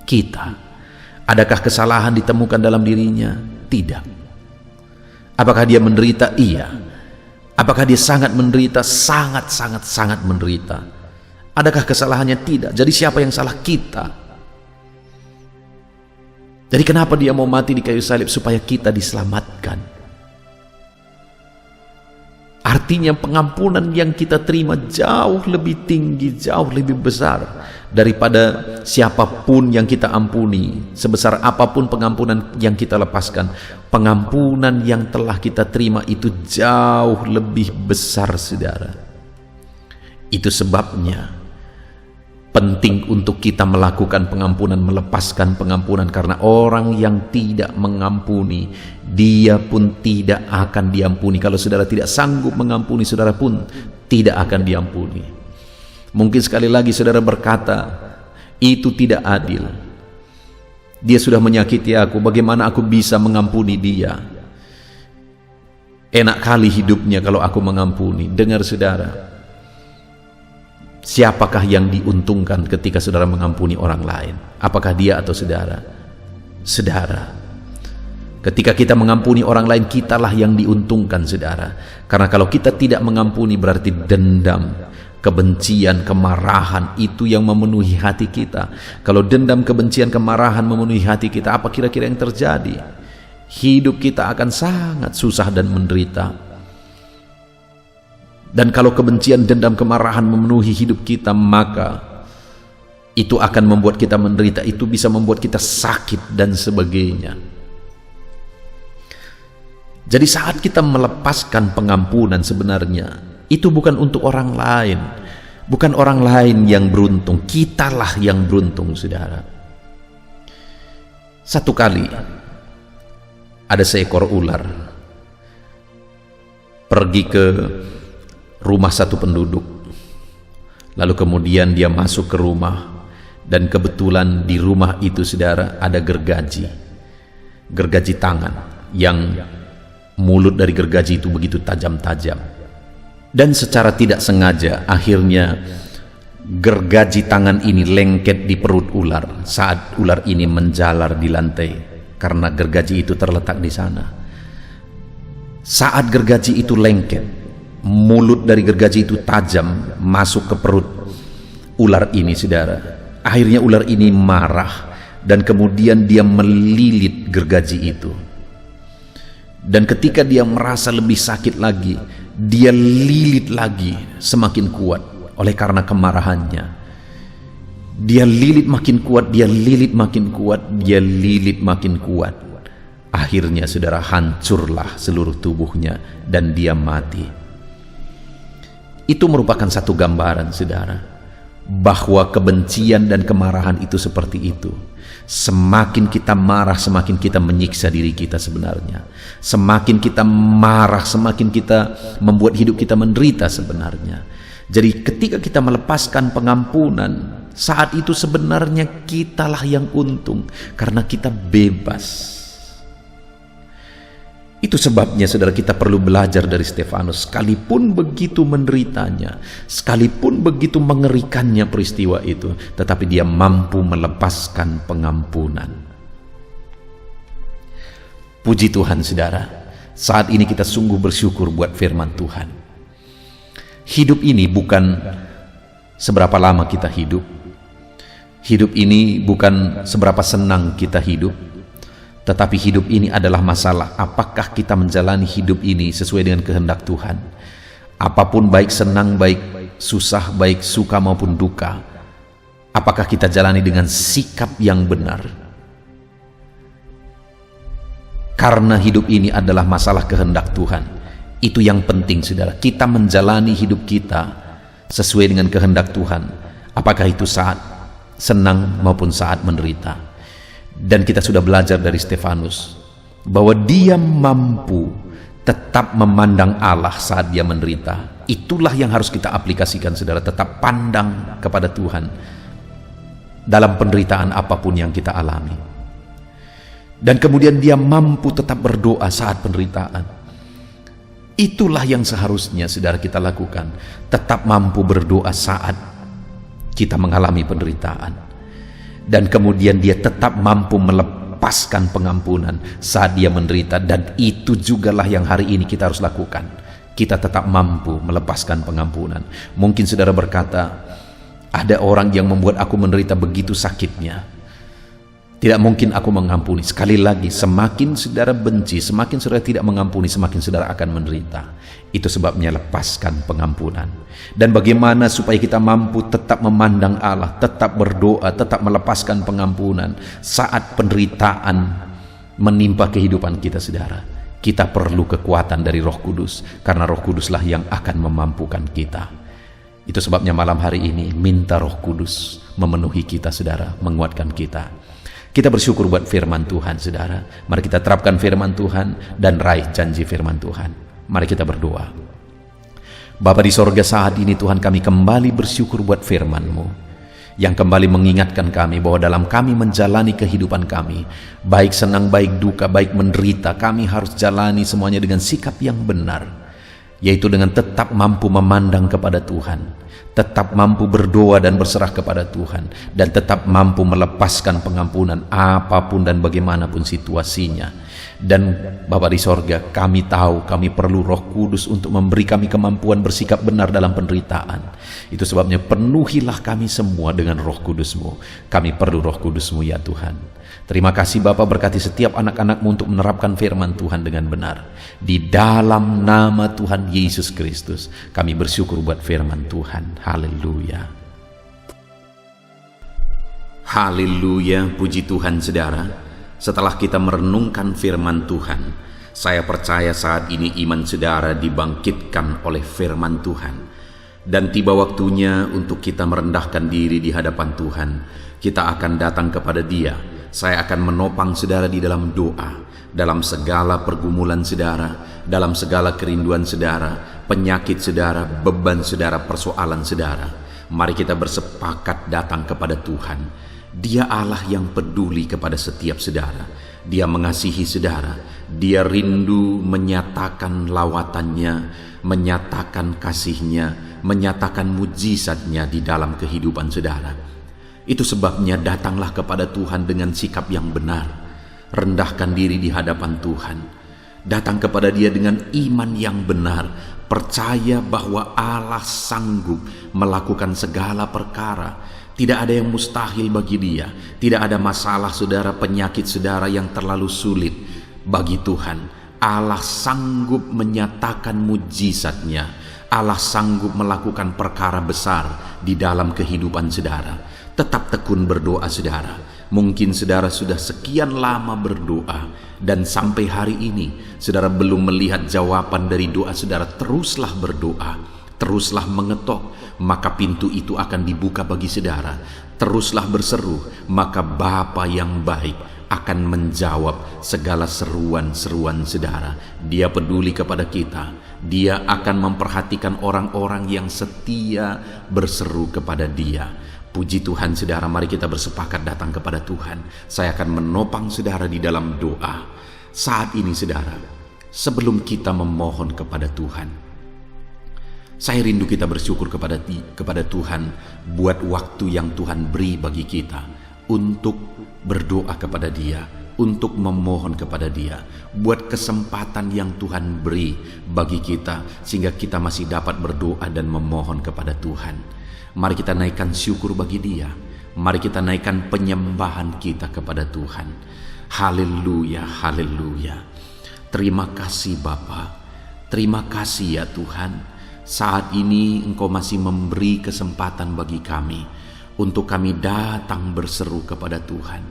Kita. Adakah kesalahan ditemukan dalam dirinya? Tidak. Apakah dia menderita? Iya. Apakah dia sangat menderita? Sangat menderita. Adakah kesalahannya? Tidak. Jadi siapa yang salah? Kita. Jadi kenapa dia mau mati di kayu salib? Supaya kita diselamatkan. Artinya pengampunan yang kita terima jauh lebih tinggi, jauh lebih besar daripada siapapun yang kita ampuni. Sebesar apapun pengampunan yang kita lepaskan, pengampunan yang telah kita terima itu jauh lebih besar, saudara. Itu sebabnya penting untuk kita melakukan pengampunan, melepaskan pengampunan, karena orang yang tidak mengampuni, dia pun tidak akan diampuni. Kalau saudara tidak sanggup mengampuni, saudara pun tidak akan diampuni. Mungkin sekali lagi saudara berkata, itu tidak adil. Dia sudah menyakiti aku, bagaimana aku bisa mengampuni dia? Enak kali hidupnya kalau aku mengampuni. Dengar saudara, siapakah yang diuntungkan ketika saudara mengampuni orang lain? Apakah dia atau saudara? Saudara. Ketika kita mengampuni orang lain, kitalah yang diuntungkan, saudara. Karena kalau kita tidak mengampuni, berarti dendam, kebencian, kemarahan itu yang memenuhi hati kita. Kalau dendam, kebencian, kemarahan memenuhi hati kita, apa kira-kira yang terjadi? Hidup kita akan sangat susah dan menderita. Dan kalau kebencian, dendam, kemarahan memenuhi hidup kita, maka itu akan membuat kita menderita. Itu bisa membuat kita sakit dan sebagainya. Jadi saat kita melepaskan pengampunan, sebenarnya itu bukan untuk orang lain. Bukan orang lain yang beruntung, kitalah yang beruntung, saudara. Satu kali ada seekor ular pergi ke rumah satu penduduk, lalu kemudian dia masuk ke rumah, dan kebetulan di rumah itu, saudara, ada gergaji tangan, yang mulut dari gergaji itu begitu tajam-tajam, dan secara tidak sengaja akhirnya gergaji tangan ini lengket di perut ular saat ular ini menjalar di lantai, karena gergaji itu terletak di sana. Saat gergaji itu lengket, mulut dari gergaji itu tajam masuk ke perut ular ini, saudara. Akhirnya ular ini marah dan kemudian dia melilit gergaji itu. Dan ketika dia merasa lebih sakit lagi, dia lilit lagi semakin kuat oleh karena kemarahannya. Dia lilit makin kuat, dia lilit makin kuat, dia lilit makin kuat. Akhirnya saudara, hancurlah seluruh tubuhnya dan dia mati. Itu merupakan satu gambaran saudara, bahwa kebencian dan kemarahan itu seperti itu. Semakin kita marah, semakin kita menyiksa diri kita sebenarnya. Semakin kita marah, semakin kita membuat hidup kita menderita sebenarnya. Jadi ketika kita melepaskan pengampunan, saat itu sebenarnya kitalah yang untung, karena kita bebas. Itu sebabnya saudara, kita perlu belajar dari Stefanus. Sekalipun begitu menderitanya, sekalipun begitu mengerikannya peristiwa itu, tetapi dia mampu melepaskan pengampunan. Puji Tuhan saudara, saat ini kita sungguh bersyukur buat firman Tuhan. Hidup ini bukan seberapa lama kita hidup. Hidup ini bukan seberapa senang kita hidup. Tetapi hidup ini adalah masalah apakah kita menjalani hidup ini sesuai dengan kehendak Tuhan. Apapun, baik senang, baik susah, baik suka maupun duka, apakah kita jalani dengan sikap yang benar. Karena hidup ini adalah masalah kehendak Tuhan. Itu yang penting saudara, kita menjalani hidup kita sesuai dengan kehendak Tuhan, apakah itu saat senang maupun saat menderita. Dan kita sudah belajar dari Stefanus bahwa dia mampu tetap memandang Allah saat dia menderita. Itulah yang harus kita aplikasikan saudara, tetap pandang kepada Tuhan dalam penderitaan apapun yang kita alami. Dan kemudian dia mampu tetap berdoa saat penderitaan. Itulah yang seharusnya saudara kita lakukan, tetap mampu berdoa saat kita mengalami penderitaan. Dan kemudian dia tetap mampu melepaskan pengampunan saat dia menderita. Dan itu jugalah yang hari ini kita harus lakukan. Kita tetap mampu melepaskan pengampunan. Mungkin saudara berkata, ada orang yang membuat aku menderita begitu sakitnya, tidak mungkin aku mengampuni. Sekali lagi, semakin saudara benci, semakin saudara tidak mengampuni, semakin saudara akan menderita. Itu sebabnya lepaskan pengampunan. Dan bagaimana supaya kita mampu tetap memandang Allah, tetap berdoa, tetap melepaskan pengampunan saat penderitaan menimpa kehidupan kita saudara. Kita perlu kekuatan dari Roh Kudus, karena Roh Kuduslah yang akan memampukan kita. Itu sebabnya malam hari ini minta Roh Kudus memenuhi kita saudara, menguatkan kita. Kita bersyukur buat firman Tuhan saudara. Mari kita terapkan firman Tuhan dan raih janji firman Tuhan. Mari kita berdoa. Bapa di sorga, saat ini Tuhan kami kembali bersyukur buat firman-Mu yang kembali mengingatkan kami bahwa dalam kami menjalani kehidupan kami, baik senang, baik duka, baik menderita, kami harus jalani semuanya dengan sikap yang benar, yaitu dengan tetap mampu memandang kepada Tuhan, tetap mampu berdoa dan berserah kepada Tuhan, dan tetap mampu melepaskan pengampunan apapun dan bagaimanapun situasinya. Dan Bapa di sorga, kami tahu kami perlu Roh Kudus untuk memberi kami kemampuan bersikap benar dalam penderitaan. Itu sebabnya penuhilah kami semua dengan Roh Kudus-Mu. Kami perlu Roh Kudus-Mu ya Tuhan. Terima kasih Bapa, berkati setiap anak-anak-Mu untuk menerapkan firman Tuhan dengan benar. Di dalam nama Tuhan Yesus Kristus kami bersyukur buat firman Tuhan. Haleluya. Haleluya, puji Tuhan saudara. Setelah kita merenungkan firman Tuhan, saya percaya saat ini iman saudara dibangkitkan oleh firman Tuhan. Dan tiba waktunya untuk kita merendahkan diri di hadapan Tuhan. Kita akan datang kepada Dia. Saya akan menopang saudara di dalam doa, dalam segala pergumulan saudara, dalam segala kerinduan saudara, penyakit saudara, beban saudara, persoalan saudara. Mari kita bersepakat datang kepada Tuhan. Dia Allah yang peduli kepada setiap saudara. Dia mengasihi saudara. Dia rindu menyatakan lawatannya, menyatakan kasihnya, menyatakan mujizatnya di dalam kehidupan saudara. Itu sebabnya datanglah kepada Tuhan dengan sikap yang benar. Rendahkan diri di hadapan Tuhan. Datang kepada Dia dengan iman yang benar. Percaya bahwa Allah sanggup melakukan segala perkara. Tidak ada yang mustahil bagi Dia. Tidak ada masalah saudara, penyakit saudara yang terlalu sulit bagi Tuhan. Allah sanggup menyatakan mujizatnya. Allah sanggup melakukan perkara besar di dalam kehidupan saudara. Tetap tekun berdoa saudara. Mungkin saudara sudah sekian lama berdoa dan sampai hari ini saudara belum melihat jawaban dari doa saudara. Teruslah berdoa, teruslah mengetok, maka pintu itu akan dibuka bagi saudara. Teruslah berseru, maka Bapa yang baik akan menjawab segala seruan-seruan saudara. Dia peduli kepada kita. Dia akan memperhatikan orang-orang yang setia berseru kepada Dia. Puji Tuhan saudara, mari kita bersepakat datang kepada Tuhan. Saya akan menopang saudara di dalam doa. Saat ini saudara, sebelum kita memohon kepada Tuhan, saya rindu kita bersyukur kepada Tuhan buat waktu yang Tuhan beri bagi kita untuk berdoa kepada Dia, untuk memohon kepada Dia, buat kesempatan yang Tuhan beri bagi kita sehingga kita masih dapat berdoa dan memohon kepada Tuhan. Mari kita naikkan syukur bagi Dia. Mari kita naikkan penyembahan kita kepada Tuhan. Haleluya, haleluya. Terima kasih Bapa. Terima kasih ya Tuhan. Saat ini Engkau masih memberi kesempatan bagi kami untuk kami datang berseru kepada Tuhan,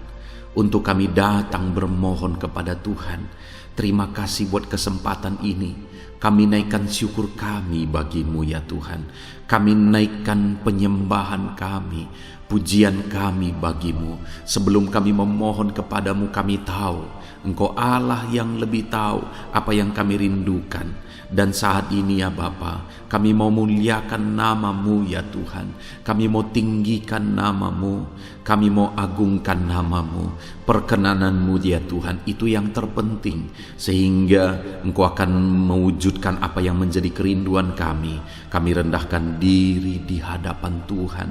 untuk kami datang bermohon kepada Tuhan. Terima kasih buat kesempatan ini. Kami naikkan syukur kami bagi-Mu ya Tuhan. Kami naikkan penyembahan kami, pujian kami bagi-Mu. Sebelum kami memohon kepadamu, kami tahu Engkau Allah yang lebih tahu apa yang kami rindukan. Dan saat ini ya Bapa, kami mau muliakan nama-Mu ya Tuhan. Kami mau tinggikan nama-Mu, kami mau agungkan nama-Mu. Perkenanan-Mu ya Tuhan, itu yang terpenting, sehingga Engkau akan mewujudkan apa yang menjadi kerinduan kami. Kami rendahkan diri di hadapan Tuhan.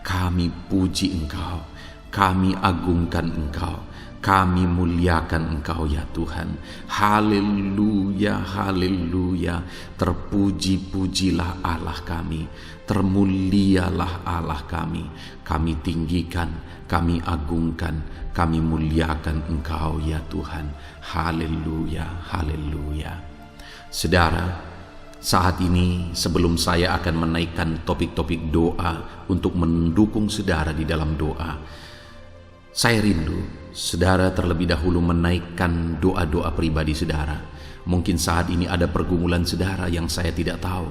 Kami puji Engkau, kami agungkan Engkau, kami muliakan Engkau ya Tuhan. Haleluya, haleluya. Terpuji-pujilah Allah kami, termulialah Allah kami. Kami tinggikan, kami agungkan, kami muliakan Engkau ya Tuhan. Haleluya, haleluya. Saudara, saat ini sebelum saya akan menaikkan topik-topik doa untuk mendukung saudara di dalam doa, saya rindu saudara terlebih dahulu menaikkan doa-doa pribadi saudara. Mungkin saat ini ada pergumulan saudara yang saya tidak tahu.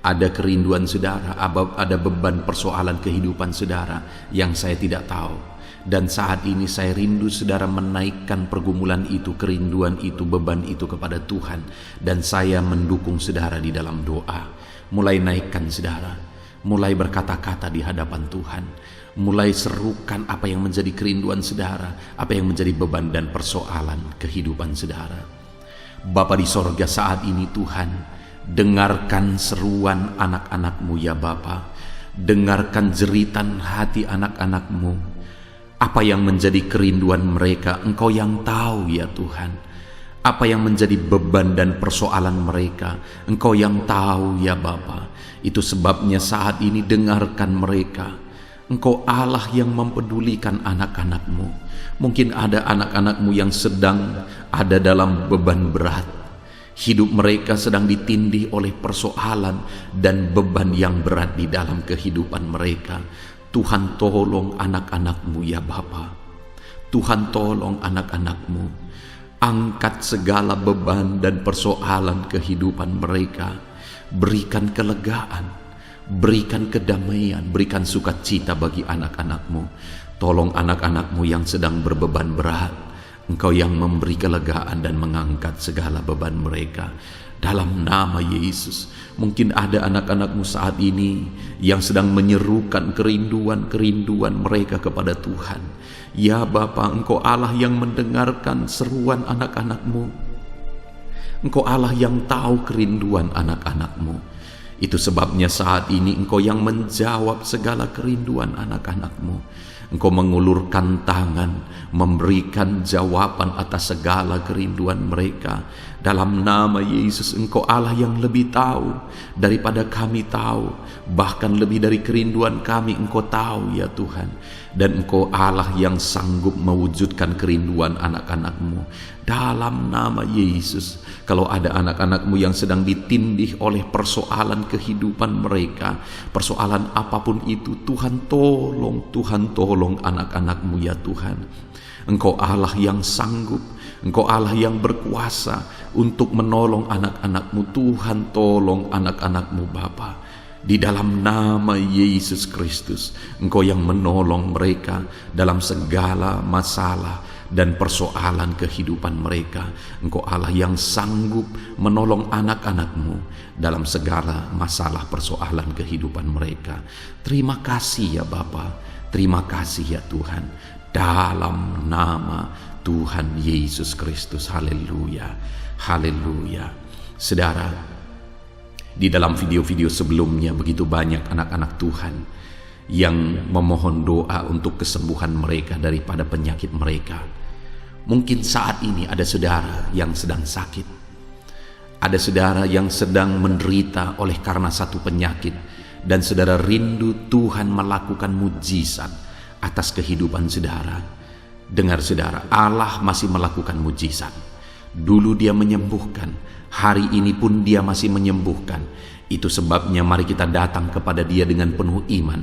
Ada kerinduan saudara, ada beban persoalan kehidupan saudara yang saya tidak tahu. Dan saat ini saya rindu saudara menaikkan pergumulan itu, kerinduan itu, beban itu kepada Tuhan. Dan saya mendukung saudara di dalam doa. Mulai naikkan saudara, mulai berkata-kata di hadapan Tuhan. Mulai serukan apa yang menjadi kerinduan saudara, apa yang menjadi beban dan persoalan kehidupan saudara. Bapa di sorga, saat ini Tuhan, dengarkan seruan anak-anak-Mu ya Bapa. Dengarkan jeritan hati anak-anak-Mu. Apa yang menjadi kerinduan mereka, Engkau yang tahu ya Tuhan. Apa yang menjadi beban dan persoalan mereka, Engkau yang tahu ya Bapa. Itu sebabnya saat ini dengarkan mereka. Engkau Allah yang mempedulikan anak-anak-Mu. Mungkin ada anak-anak-Mu yang sedang ada dalam beban berat. Hidup mereka sedang ditindih oleh persoalan dan beban yang berat di dalam kehidupan mereka. Tuhan tolong anak-anak-Mu ya Bapa. Tuhan tolong anak-anak-Mu. Angkat segala beban dan persoalan kehidupan mereka. Berikan kelegaan, berikan kedamaian, berikan sukacita bagi anak-anak-Mu. Tolong anak-anak-Mu yang sedang berbeban berat. Engkau yang memberi kelegaan dan mengangkat segala beban mereka. Dalam nama Yesus, mungkin ada anak-anak-Mu saat ini yang sedang menyerukan kerinduan-kerinduan mereka kepada Tuhan. Ya Bapa, Engkau Allah yang mendengarkan seruan anak-anak-Mu. Engkau Allah yang tahu kerinduan anak-anak-Mu. Itu sebabnya saat ini Engkau yang menjawab segala kerinduan anak-anak-Mu. Engkau mengulurkan tangan, memberikan jawaban atas segala kerinduan mereka. Dalam nama Yesus, Engkau Allah yang lebih tahu daripada kami tahu. Bahkan lebih dari kerinduan kami, Engkau tahu ya Tuhan. Dan Engkau Allah yang sanggup mewujudkan kerinduan anak-anak-Mu. Dalam nama Yesus, kalau ada anak-anak-Mu yang sedang ditindih oleh persoalan kehidupan mereka, persoalan apapun itu, Tuhan tolong anak-anak-Mu ya Tuhan. Engkau Allah yang sanggup, Engkau Allah yang berkuasa untuk menolong anak-anak-Mu. Tuhan tolong anak-anak-Mu Bapa. Di dalam nama Yesus Kristus, Engkau yang menolong mereka dalam segala masalah dan persoalan kehidupan mereka. Engkau Allah yang sanggup menolong anak-anak-Mu dalam segala masalah persoalan kehidupan mereka. Terima kasih ya Bapa, terima kasih ya Tuhan. Dalam nama Tuhan Yesus Kristus, haleluya, haleluya. Saudara, di dalam video-video sebelumnya begitu banyak anak-anak Tuhan yang memohon doa untuk kesembuhan mereka daripada penyakit mereka. Mungkin saat ini ada saudara yang sedang sakit, ada saudara yang sedang menderita oleh karena satu penyakit, dan saudara rindu Tuhan melakukan mujizat atas kehidupan saudara. Dengar saudara, Allah masih melakukan mujizat. Dulu Dia menyembuhkan, hari ini pun Dia masih menyembuhkan. Itu sebabnya mari kita datang kepada Dia dengan penuh iman,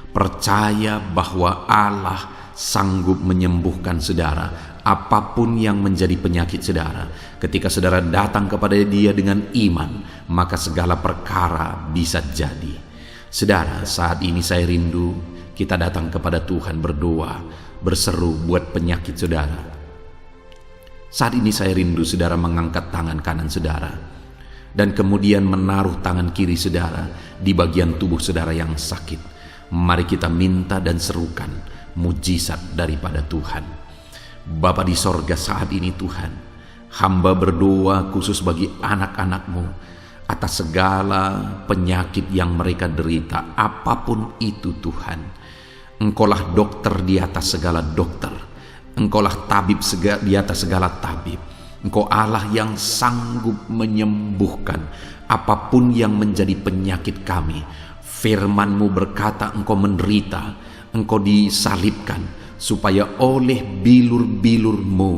percaya bahwa Allah sanggup menyembuhkan saudara apapun yang menjadi penyakit saudara. Ketika saudara datang kepada Dia dengan iman, maka segala perkara bisa jadi. Saudara, saat ini saya rindu kita datang kepada Tuhan berdoa, berseru buat penyakit saudara. Saat ini saya rindu saudara mengangkat tangan kanan saudara dan kemudian menaruh tangan kiri saudara di bagian tubuh saudara yang sakit. Mari kita minta dan serukan mujizat daripada Tuhan. Bapa di sorga, saat ini Tuhan, hamba berdoa khusus bagi anak-anak-Mu atas segala penyakit yang mereka derita, apapun itu Tuhan. Engkaulah dokter di atas segala dokter, Engkaulah tabib di atas segala tabib. Engkau Allah yang sanggup menyembuhkan apapun yang menjadi penyakit kami. Firman-Mu berkata Engkau menderita, Engkau disalibkan, supaya oleh bilur-bilur-Mu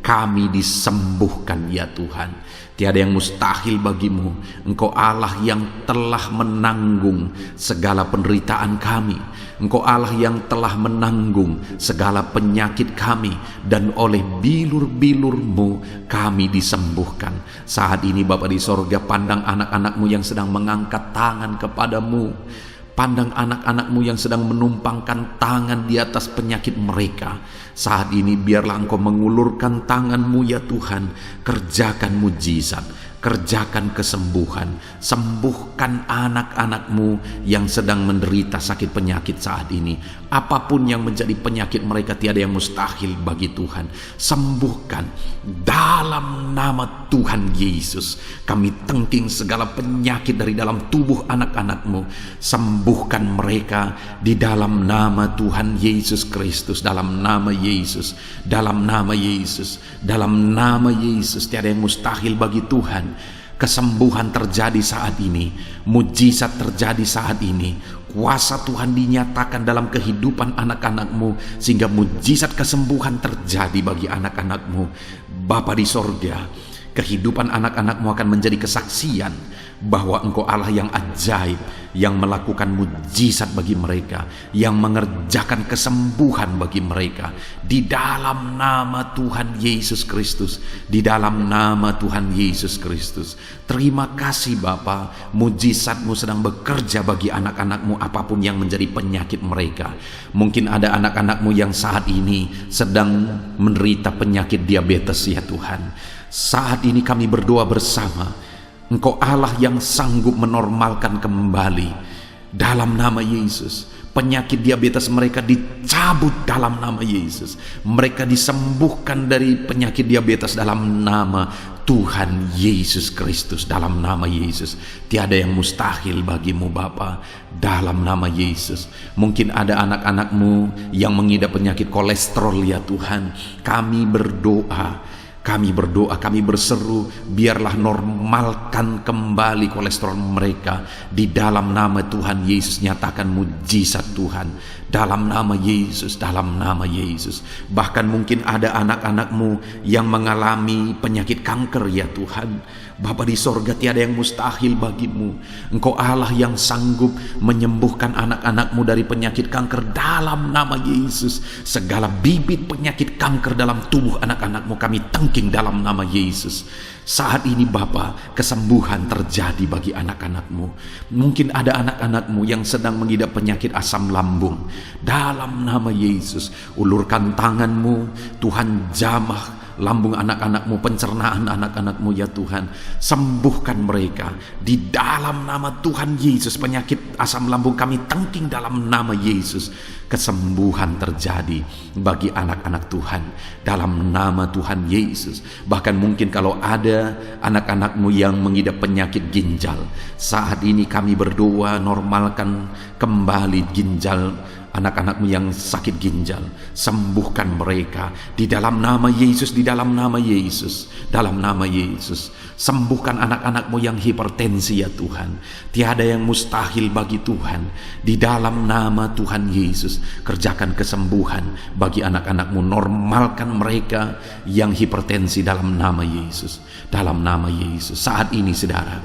kami disembuhkan ya Tuhan. Tiada yang mustahil bagimu. Engkau Allah yang telah menanggung segala penderitaan kami. Engkau Allah yang telah menanggung segala penyakit kami, dan oleh bilur-bilur-Mu kami disembuhkan. Saat ini Bapa di sorga, pandang anak-anak-Mu yang sedang mengangkat tangan kepadamu. Pandang anak-anak-Mu yang sedang menumpangkan tangan di atas penyakit mereka. Saat ini biarlah Engkau mengulurkan tangan-Mu ya Tuhan. Kerjakan mujizat, kerjakan kesembuhan. Sembuhkan anak-anak-Mu yang sedang menderita sakit penyakit saat ini. Apapun yang menjadi penyakit mereka, tiada yang mustahil bagi Tuhan. Sembuhkan dalam nama Tuhan Yesus. Kami tengking segala penyakit dari dalam tubuh anak-anak-Mu. Sembuhkan mereka di dalam nama Tuhan Yesus Kristus. Dalam nama Yesus, dalam nama Yesus, dalam nama Yesus. Tiada yang mustahil bagi Tuhan. Kesembuhan terjadi saat ini, mujizat terjadi saat ini. Kuasa Tuhan dinyatakan dalam kehidupan anak-anak-Mu, sehingga mujizat kesembuhan terjadi bagi anak-anak-Mu. Bapa di sorga, kehidupan anak-anak-Mu akan menjadi kesaksian bahwa Engkau Allah yang ajaib, yang melakukan mujizat bagi mereka, yang mengerjakan kesembuhan bagi mereka. Di dalam nama Tuhan Yesus Kristus, di dalam nama Tuhan Yesus Kristus. Terima kasih Bapa, mujizat-Mu sedang bekerja bagi anak-anak-Mu apapun yang menjadi penyakit mereka. Mungkin ada anak-anak-Mu yang saat ini sedang menderita penyakit diabetes ya Tuhan. Saat ini kami berdoa bersama, Engkau Allah yang sanggup menormalkan kembali. Dalam nama Yesus, penyakit diabetes mereka dicabut dalam nama Yesus. Mereka disembuhkan dari penyakit diabetes dalam nama Tuhan Yesus Kristus. Dalam nama Yesus, tiada yang mustahil bagimu Bapa. Dalam nama Yesus, mungkin ada anak-anak-Mu yang mengidap penyakit kolesterol ya Tuhan. Kami berdoa, kami berseru, biarlah normalkan kembali kolesterol mereka. Di dalam nama Tuhan Yesus, nyatakan mujizat Tuhan. dalam nama Yesus, dalam nama Yesus. Bahkan mungkin ada anak-anak-Mu yang mengalami penyakit kanker ya Tuhan. Bapa di sorga, tiada yang mustahil bagimu. Engkau Allah yang sanggup menyembuhkan anak-anak-Mu dari penyakit kanker dalam nama Yesus. Segala bibit penyakit kanker dalam tubuh anak-anak-Mu kami tangking dalam nama Yesus. Saat ini Bapa, kesembuhan terjadi bagi anak-anak-Mu. Mungkin ada anak-anak-Mu yang sedang mengidap penyakit asam lambung. Dalam nama Yesus, ulurkan tangan-Mu, Tuhan, jamah lambung anak-anak-Mu, pencernaan anak-anak-Mu ya Tuhan. Sembuhkan mereka di dalam nama Tuhan Yesus. Penyakit asam lambung kami tangking dalam nama Yesus. Kesembuhan terjadi bagi anak-anak Tuhan dalam nama Tuhan Yesus. Bahkan mungkin kalau ada anak-anak-Mu yang mengidap penyakit ginjal, saat ini kami berdoa, normalkan kembali ginjal anak-anak-Mu yang sakit ginjal. Sembuhkan mereka di dalam nama Yesus, di dalam nama Yesus, dalam nama Yesus. Sembuhkan anak-anak-Mu yang hipertensi ya Tuhan. Tiada yang mustahil bagi Tuhan. Di dalam nama Tuhan Yesus, kerjakan kesembuhan bagi anak-anak-Mu. Normalkan mereka yang hipertensi dalam nama Yesus, dalam nama Yesus. Saat ini saudara,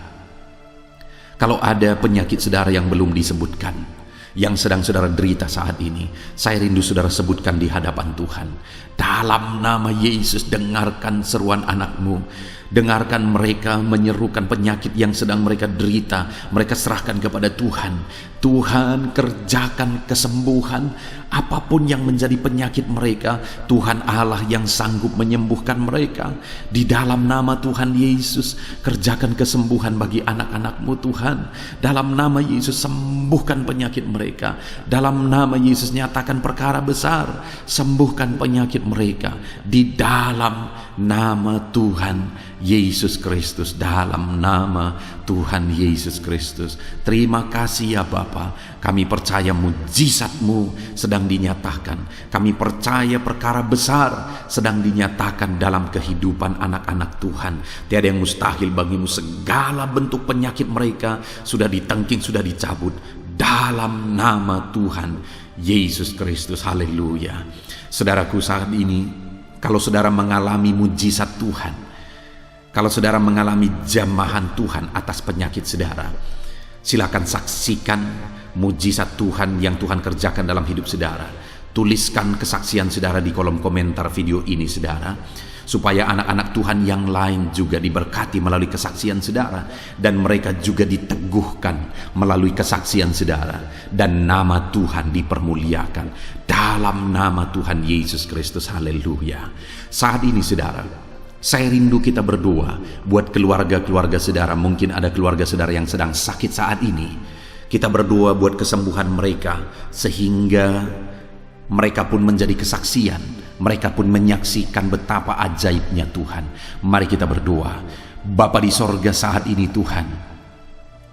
kalau ada penyakit saudara yang belum disebutkan, yang sedang saudara derita saat ini, saya rindu saudara sebutkan di hadapan Tuhan. Dalam nama Yesus, dengarkan seruan anak-Mu. Dengarkan mereka menyerukan penyakit yang sedang mereka derita. Mereka serahkan kepada Tuhan. Tuhan, kerjakan kesembuhan apapun yang menjadi penyakit mereka. Tuhan Allah yang sanggup menyembuhkan mereka. Di dalam nama Tuhan Yesus, kerjakan kesembuhan bagi anak-anak-Mu Tuhan. Dalam nama Yesus, sembuhkan penyakit mereka. Dalam nama Yesus, nyatakan perkara besar. Sembuhkan penyakit mereka. Di dalam nama Tuhan Yesus Kristus, dalam nama Tuhan Yesus Kristus. Terima kasih ya Bapa. Kami percaya mujizat-Mu sedang dinyatakan. Kami percaya perkara besar sedang dinyatakan dalam kehidupan anak-anak Tuhan. Tiada yang mustahil bagimu. Segala bentuk penyakit mereka sudah ditangking, sudah dicabut dalam nama Tuhan Yesus Kristus. Haleluya. Saudaraku, saat ini kalau saudara mengalami mujizat Tuhan, kalau saudara mengalami jamahan Tuhan atas penyakit saudara, silakan saksikan mujizat Tuhan yang Tuhan kerjakan dalam hidup saudara. Tuliskan kesaksian saudara di kolom komentar video ini saudara, supaya anak-anak Tuhan yang lain juga diberkati melalui kesaksian saudara, dan mereka juga diteguhkan melalui kesaksian saudara, dan nama Tuhan dipermuliakan dalam nama Tuhan Yesus Kristus. Haleluya. Saat ini saudara, saya rindu kita berdoa buat keluarga-keluarga saudara. Mungkin ada keluarga saudara yang sedang sakit saat ini. Kita berdoa buat kesembuhan mereka, sehingga mereka pun menjadi kesaksian. Mereka pun menyaksikan betapa ajaibnya Tuhan. Mari kita berdoa. Bapa di sorga, saat ini Tuhan,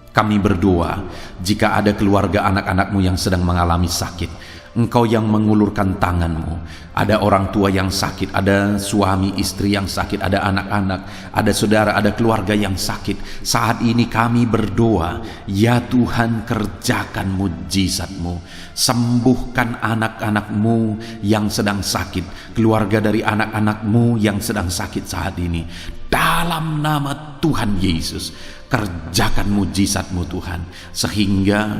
kami berdoa jika ada keluarga anak-anak-Mu yang sedang mengalami sakit. Engkau yang mengulurkan tangan-Mu. Ada orang tua yang sakit, ada suami istri yang sakit, ada anak-anak, ada saudara, ada keluarga yang sakit. Saat ini kami berdoa, ya Tuhan, kerjakan mujizat-Mu. Sembuhkan anak-anak-Mu yang sedang sakit, keluarga dari anak-anak-Mu yang sedang sakit saat ini. Dalam nama Tuhan Yesus, kerjakan mujizat-Mu Tuhan, sehingga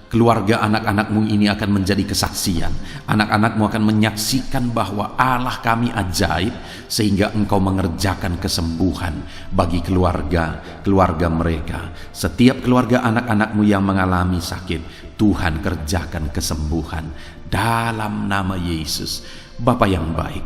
keluarga anak-anak-Mu ini akan menjadi kesaksian. Anak-anak-Mu akan menyaksikan bahwa Allah kami ajaib, sehingga Engkau mengerjakan kesembuhan bagi keluarga mereka. Setiap keluarga anak-anak-Mu yang mengalami sakit, Tuhan kerjakan kesembuhan dalam nama Yesus. Bapa yang baik,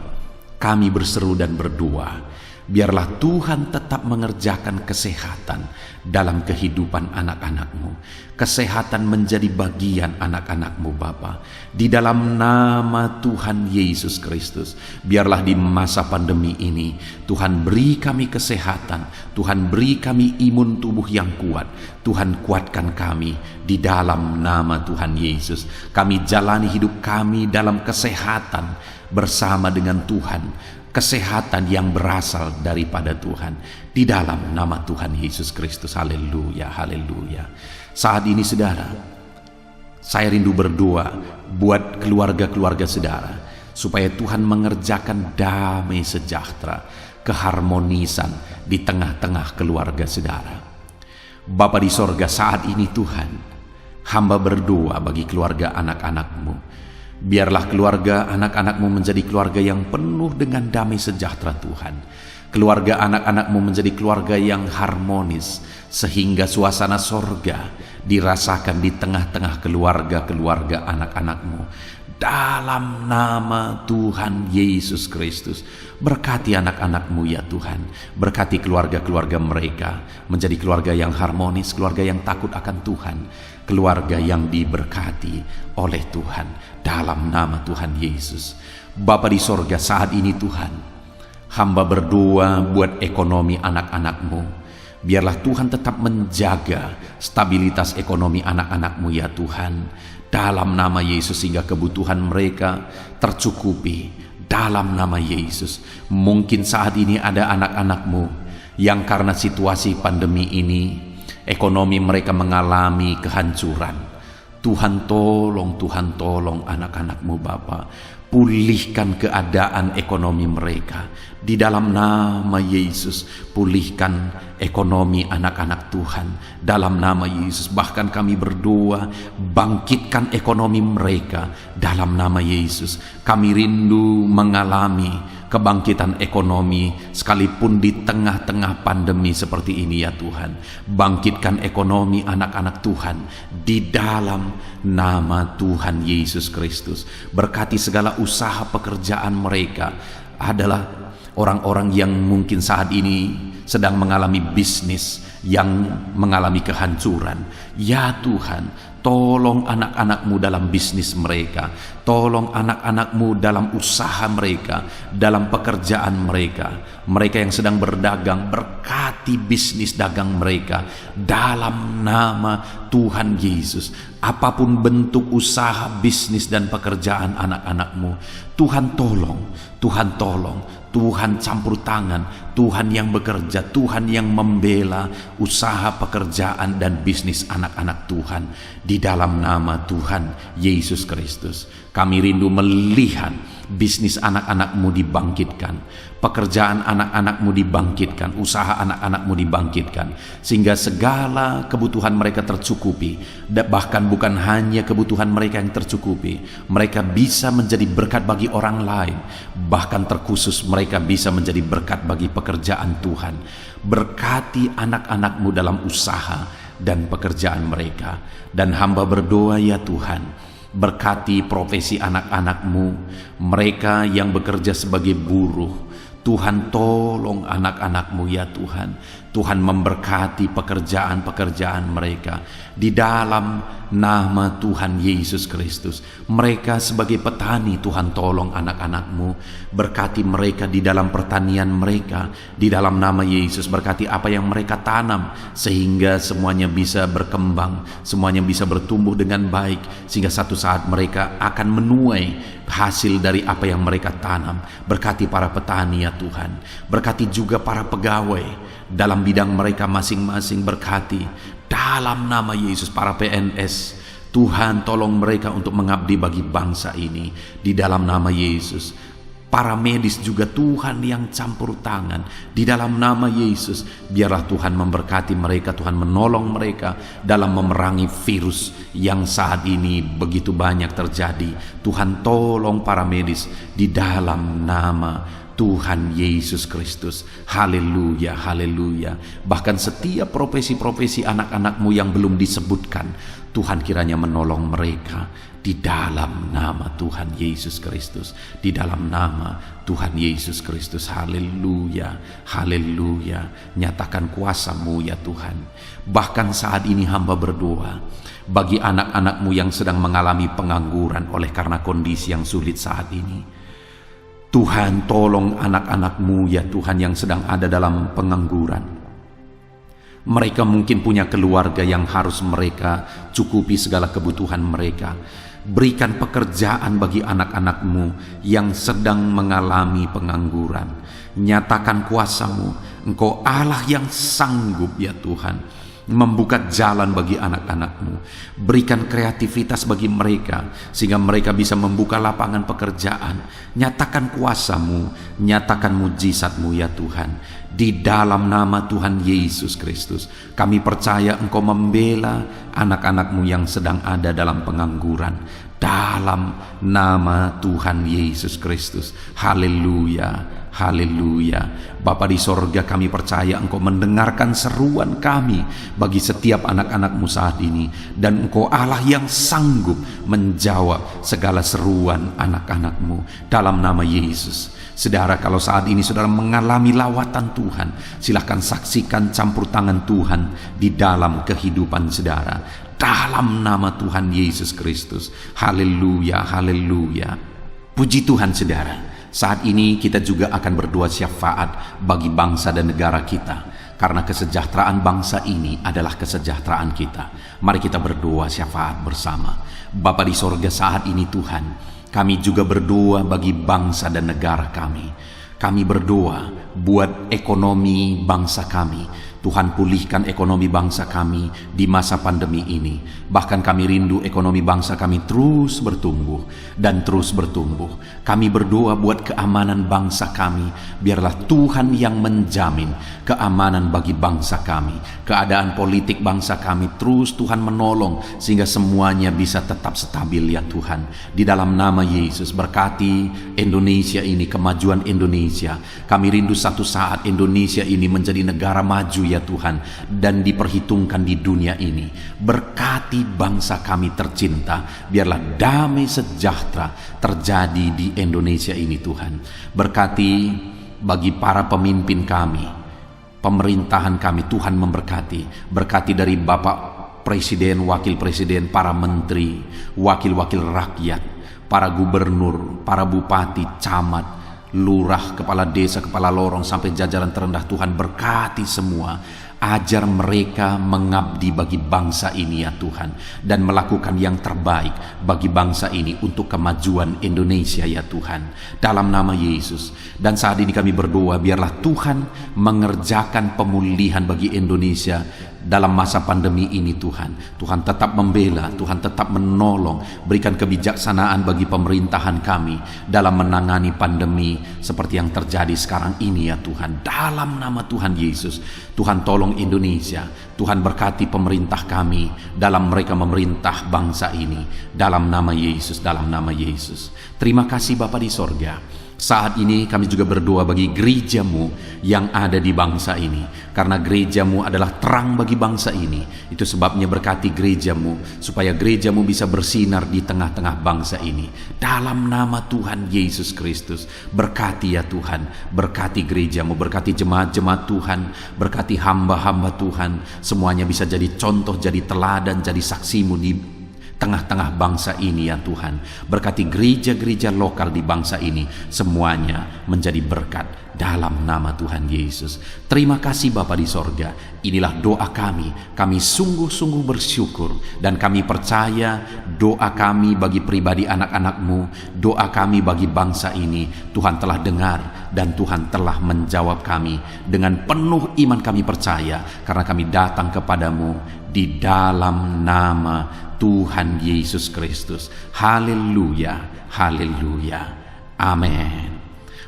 kami berseru dan berdoa, biarlah Tuhan tetap mengerjakan kesehatan dalam kehidupan anak-anak-Mu. Kesehatan menjadi bagian anak-anak-Mu Bapa. Di dalam nama Tuhan Yesus Kristus, biarlah di masa pandemi ini Tuhan beri kami kesehatan. Tuhan beri kami imun tubuh yang kuat. Tuhan kuatkan kami di dalam nama Tuhan Yesus. Kami jalani hidup kami dalam kesehatan bersama dengan Tuhan. Kesehatan yang berasal daripada Tuhan, di dalam nama Tuhan Yesus Kristus. Haleluya, haleluya. Saat ini saudara, Saya rindu berdoa buat keluarga-keluarga saudara, supaya Tuhan mengerjakan damai sejahtera, keharmonisan di tengah-tengah keluarga saudara. Bapa di sorga, saat ini Tuhan, hamba berdoa bagi keluarga anak-anak-Mu. Biarlah keluarga anak-anak-Mu menjadi keluarga yang penuh dengan damai sejahtera Tuhan. Keluarga anak-anak-Mu menjadi keluarga yang harmonis, sehingga suasana sorga dirasakan di tengah-tengah keluarga-keluarga anak-anak-Mu. Dalam nama Tuhan Yesus Kristus, berkati anak-anak-Mu ya Tuhan. Berkati keluarga-keluarga mereka menjadi keluarga yang harmonis, keluarga yang takut akan Tuhan, keluarga yang diberkati oleh Tuhan. Dalam nama Tuhan Yesus. Bapa di sorga, saat ini Tuhan, hamba berdoa buat ekonomi anak-anak-Mu. Biarlah Tuhan tetap menjaga stabilitas ekonomi anak-anak-Mu ya Tuhan. Dalam nama Yesus, sehingga kebutuhan mereka tercukupi. Dalam nama Yesus. Mungkin saat ini ada anak-anak-Mu yang karena situasi pandemi ini, ekonomi mereka mengalami kehancuran. Tuhan tolong anak-anak-Mu Bapa. Pulihkan keadaan ekonomi mereka. Di dalam nama Yesus, pulihkan ekonomi anak-anak Tuhan. Dalam nama Yesus, bahkan kami berdoa, bangkitkan ekonomi mereka. Dalam nama Yesus, kami rindu mengalami kebangkitan ekonomi sekalipun di tengah-tengah pandemi seperti ini ya Tuhan. Bangkitkan ekonomi anak-anak Tuhan di dalam nama Tuhan Yesus Kristus. Berkati segala usaha pekerjaan mereka. Adalah orang-orang yang mungkin saat ini sedang mengalami bisnis yang mengalami kehancuran. Ya Tuhan, tolong anak-anak-Mu dalam bisnis mereka. Tolong anak-anak-Mu dalam usaha mereka, dalam pekerjaan mereka. Mereka yang sedang berdagang, berkati bisnis dagang mereka. Dalam nama Tuhan Yesus, apapun bentuk usaha, bisnis, dan pekerjaan anak-anak-Mu, Tuhan tolong, Tuhan tolong. Tuhan campur tangan, Tuhan yang bekerja, Tuhan yang membela usaha, pekerjaan, dan bisnis anak-anak Tuhan. Di dalam nama Tuhan Yesus Kristus, kami rindu melihat bisnis anak-anak-Mu dibangkitkan, pekerjaan anak-anak-Mu dibangkitkan, usaha anak-anak-Mu dibangkitkan, sehingga segala kebutuhan mereka tercukupi. Bahkan bukan hanya kebutuhan mereka yang tercukupi, mereka bisa menjadi berkat bagi orang lain. Bahkan terkhusus mereka bisa menjadi berkat bagi pekerjaan Tuhan. Berkati anak-anak-Mu dalam usaha dan pekerjaan mereka. Dan hamba berdoa ya Tuhan, berkati profesi anak-anak-Mu, mereka yang bekerja sebagai buruh. Tuhan tolong anak-anak-Mu ya Tuhan. Tuhan memberkati pekerjaan-pekerjaan mereka. Di dalam nama Tuhan Yesus Kristus, mereka sebagai petani, Tuhan tolong anak-anak-Mu. Berkati mereka di dalam pertanian mereka. Di dalam nama Yesus, berkati apa yang mereka tanam, sehingga semuanya bisa berkembang, semuanya bisa bertumbuh dengan baik, sehingga satu saat mereka akan menuai hasil dari apa yang mereka tanam. Berkati para petani ya Tuhan. Berkati juga para pegawai dalam bidang mereka masing-masing. Berkati dalam nama Yesus para PNS. Tuhan tolong mereka untuk mengabdi bagi bangsa ini. Di dalam nama Yesus. Para medis juga Tuhan yang campur tangan. Di dalam nama Yesus, biarlah Tuhan memberkati mereka, Tuhan menolong mereka dalam memerangi virus yang saat ini begitu banyak terjadi. Tuhan tolong para medis di dalam nama Tuhan Yesus Kristus. Haleluya, haleluya. Bahkan setiap profesi-profesi anak-anak-Mu yang belum disebutkan, Tuhan kiranya menolong mereka di dalam nama Tuhan Yesus Kristus. Di dalam nama Tuhan Yesus Kristus. Haleluya, haleluya. Nyatakan kuasa-Mu ya Tuhan. Bahkan saat ini hamba berdoa bagi anak-anak-Mu yang sedang mengalami pengangguran oleh karena kondisi yang sulit saat ini. Tuhan tolong anak-anak-Mu ya Tuhan yang sedang ada dalam pengangguran. Mereka mungkin punya keluarga yang harus mereka cukupi segala kebutuhan mereka. Berikan pekerjaan bagi anak-anak-Mu yang sedang mengalami pengangguran. Nyatakan kuasa-Mu. Engkau Allah yang sanggup ya Tuhan. membuka jalan bagi anak-anak-Mu. Berikan kreativitas bagi mereka, sehingga mereka bisa membuka lapangan pekerjaan. Nyatakan kuasa-Mu, nyatakan mujizat-Mu ya Tuhan. Di dalam nama Tuhan Yesus Kristus, kami percaya Engkau membela anak-anak-Mu yang sedang ada dalam pengangguran. Dalam nama Tuhan Yesus Kristus. Haleluya. Haleluya. Bapa di sorga, kami percaya Engkau mendengarkan seruan kami bagi setiap anak-anak-Mu saat ini, dan Engkau Allah yang sanggup menjawab segala seruan anak-anak-Mu dalam nama Yesus. Saudara, kalau saat ini saudara mengalami lawatan Tuhan, silahkan saksikan campur tangan Tuhan di dalam kehidupan saudara dalam nama Tuhan Yesus Kristus. Haleluya, haleluya. Puji Tuhan saudara. Saat ini kita juga akan berdoa syafaat bagi bangsa dan negara kita, karena kesejahteraan bangsa ini adalah kesejahteraan kita. Mari kita berdoa syafaat bersama. Bapa di sorga, saat ini Tuhan, kami juga berdoa bagi bangsa dan negara kami. Kami berdoa buat ekonomi bangsa kami. Tuhan, pulihkan ekonomi bangsa kami di masa pandemi ini. Bahkan kami rindu ekonomi bangsa kami terus bertumbuh dan terus bertumbuh. Kami berdoa buat keamanan bangsa kami. Biarlah Tuhan yang menjamin keamanan bagi bangsa kami. Keadaan politik bangsa kami terus Tuhan menolong, sehingga semuanya bisa tetap stabil ya Tuhan. Di dalam nama Yesus, berkati Indonesia ini, kemajuan Indonesia. Kami rindu satu saat Indonesia ini menjadi negara maju ya Tuhan, dan diperhitungkan di dunia ini. Berkati bangsa kami tercinta, biarlah damai sejahtera terjadi di Indonesia ini Tuhan. Berkati bagi para pemimpin kami, pemerintahan kami, Tuhan memberkati. Berkati dari Bapak Presiden, Wakil Presiden, para menteri, wakil-wakil rakyat, para gubernur, para bupati, camat, lurah, kepala desa, kepala lorong, sampai jajaran terendah. Tuhan berkati semua. Ajar mereka mengabdi bagi bangsa ini ya Tuhan, dan melakukan yang terbaik bagi bangsa ini untuk kemajuan Indonesia ya Tuhan, dalam nama Yesus. Dan saat ini kami berdoa, biarlah Tuhan mengerjakan pemulihan bagi Indonesia dalam masa pandemi ini Tuhan. Tuhan tetap membela, Tuhan tetap menolong. Berikan kebijaksanaan bagi pemerintahan kami dalam menangani pandemi seperti yang terjadi sekarang ini ya Tuhan, dalam nama Tuhan Yesus. Tuhan tolong Indonesia. Tuhan berkati pemerintah kami dalam mereka memerintah bangsa ini, dalam nama Yesus, dalam nama Yesus. Terima kasih Bapa di sorga. Saat ini kami juga berdoa bagi gereja-Mu yang ada di bangsa ini, karena gereja-Mu adalah terang bagi bangsa ini. Itu sebabnya berkati gereja-Mu, supaya gereja-Mu bisa bersinar di tengah-tengah bangsa ini. Dalam nama Tuhan Yesus Kristus, berkati ya Tuhan, berkati gereja-Mu, berkati jemaat-jemaat Tuhan, berkati hamba-hamba Tuhan. Semuanya bisa jadi contoh, jadi teladan, jadi saksi-Mu di tengah-tengah bangsa ini ya Tuhan. Berkati gereja-gereja lokal di bangsa ini, semuanya menjadi berkat dalam nama Tuhan Yesus. Terima kasih Bapa di sorga. Inilah doa kami. Kami sungguh-sungguh bersyukur, dan kami percaya doa kami bagi pribadi anak-anak-Mu, doa kami bagi bangsa ini, Tuhan telah dengar dan Tuhan telah menjawab kami. Dengan penuh iman kami percaya, karena kami datang kepadamu di dalam nama Tuhan Yesus Kristus. Haleluya, haleluya, amin.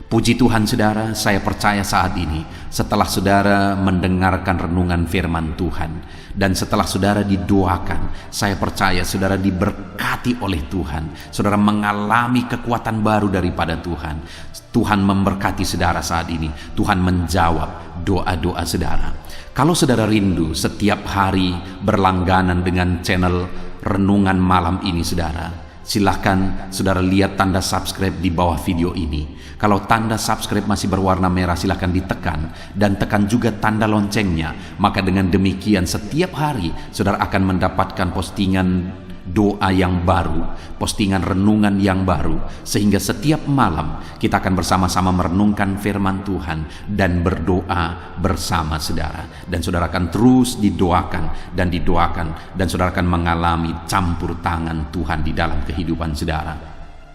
Puji Tuhan saudara, saya percaya saat ini setelah saudara mendengarkan renungan firman Tuhan, dan setelah saudara didoakan, saya percaya saudara diberkati oleh Tuhan. Saudara mengalami kekuatan baru daripada Tuhan. Tuhan memberkati saudara saat ini. Tuhan menjawab doa-doa saudara. Kalau saudara rindu setiap hari berlangganan dengan channel renungan malam ini saudara, silahkan saudara lihat tanda subscribe di bawah video ini. Kalau tanda subscribe masih berwarna merah, silahkan ditekan, dan tekan juga tanda loncengnya. Maka dengan demikian setiap hari saudara akan mendapatkan postingan doa yang baru, postingan renungan yang baru, sehingga setiap malam kita akan bersama-sama merenungkan firman Tuhan dan berdoa bersama saudara. Dan saudara akan terus didoakan dan didoakan, dan saudara akan mengalami campur tangan Tuhan di dalam kehidupan saudara.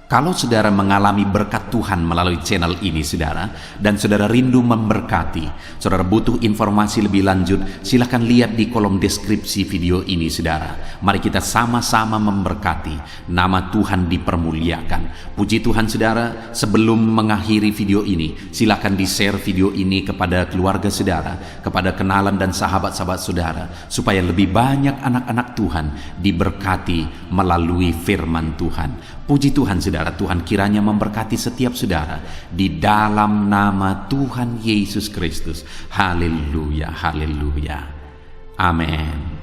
Kalau saudara mengalami berkat Tuhan melalui channel ini saudara, dan saudara rindu memberkati, saudara butuh informasi lebih lanjut, silakan lihat di kolom deskripsi video ini saudara. Mari kita sama-sama memberkati, nama Tuhan dipermuliakan. Puji Tuhan saudara, sebelum mengakhiri video ini, silakan di-share video ini kepada keluarga saudara, kepada kenalan dan sahabat-sahabat saudara, supaya lebih banyak anak-anak Tuhan diberkati melalui firman Tuhan. Puji Tuhan saudara, Tuhan kiranya memberkati setiap saudara di dalam nama Tuhan Yesus Kristus. Haleluya, haleluya. Amin.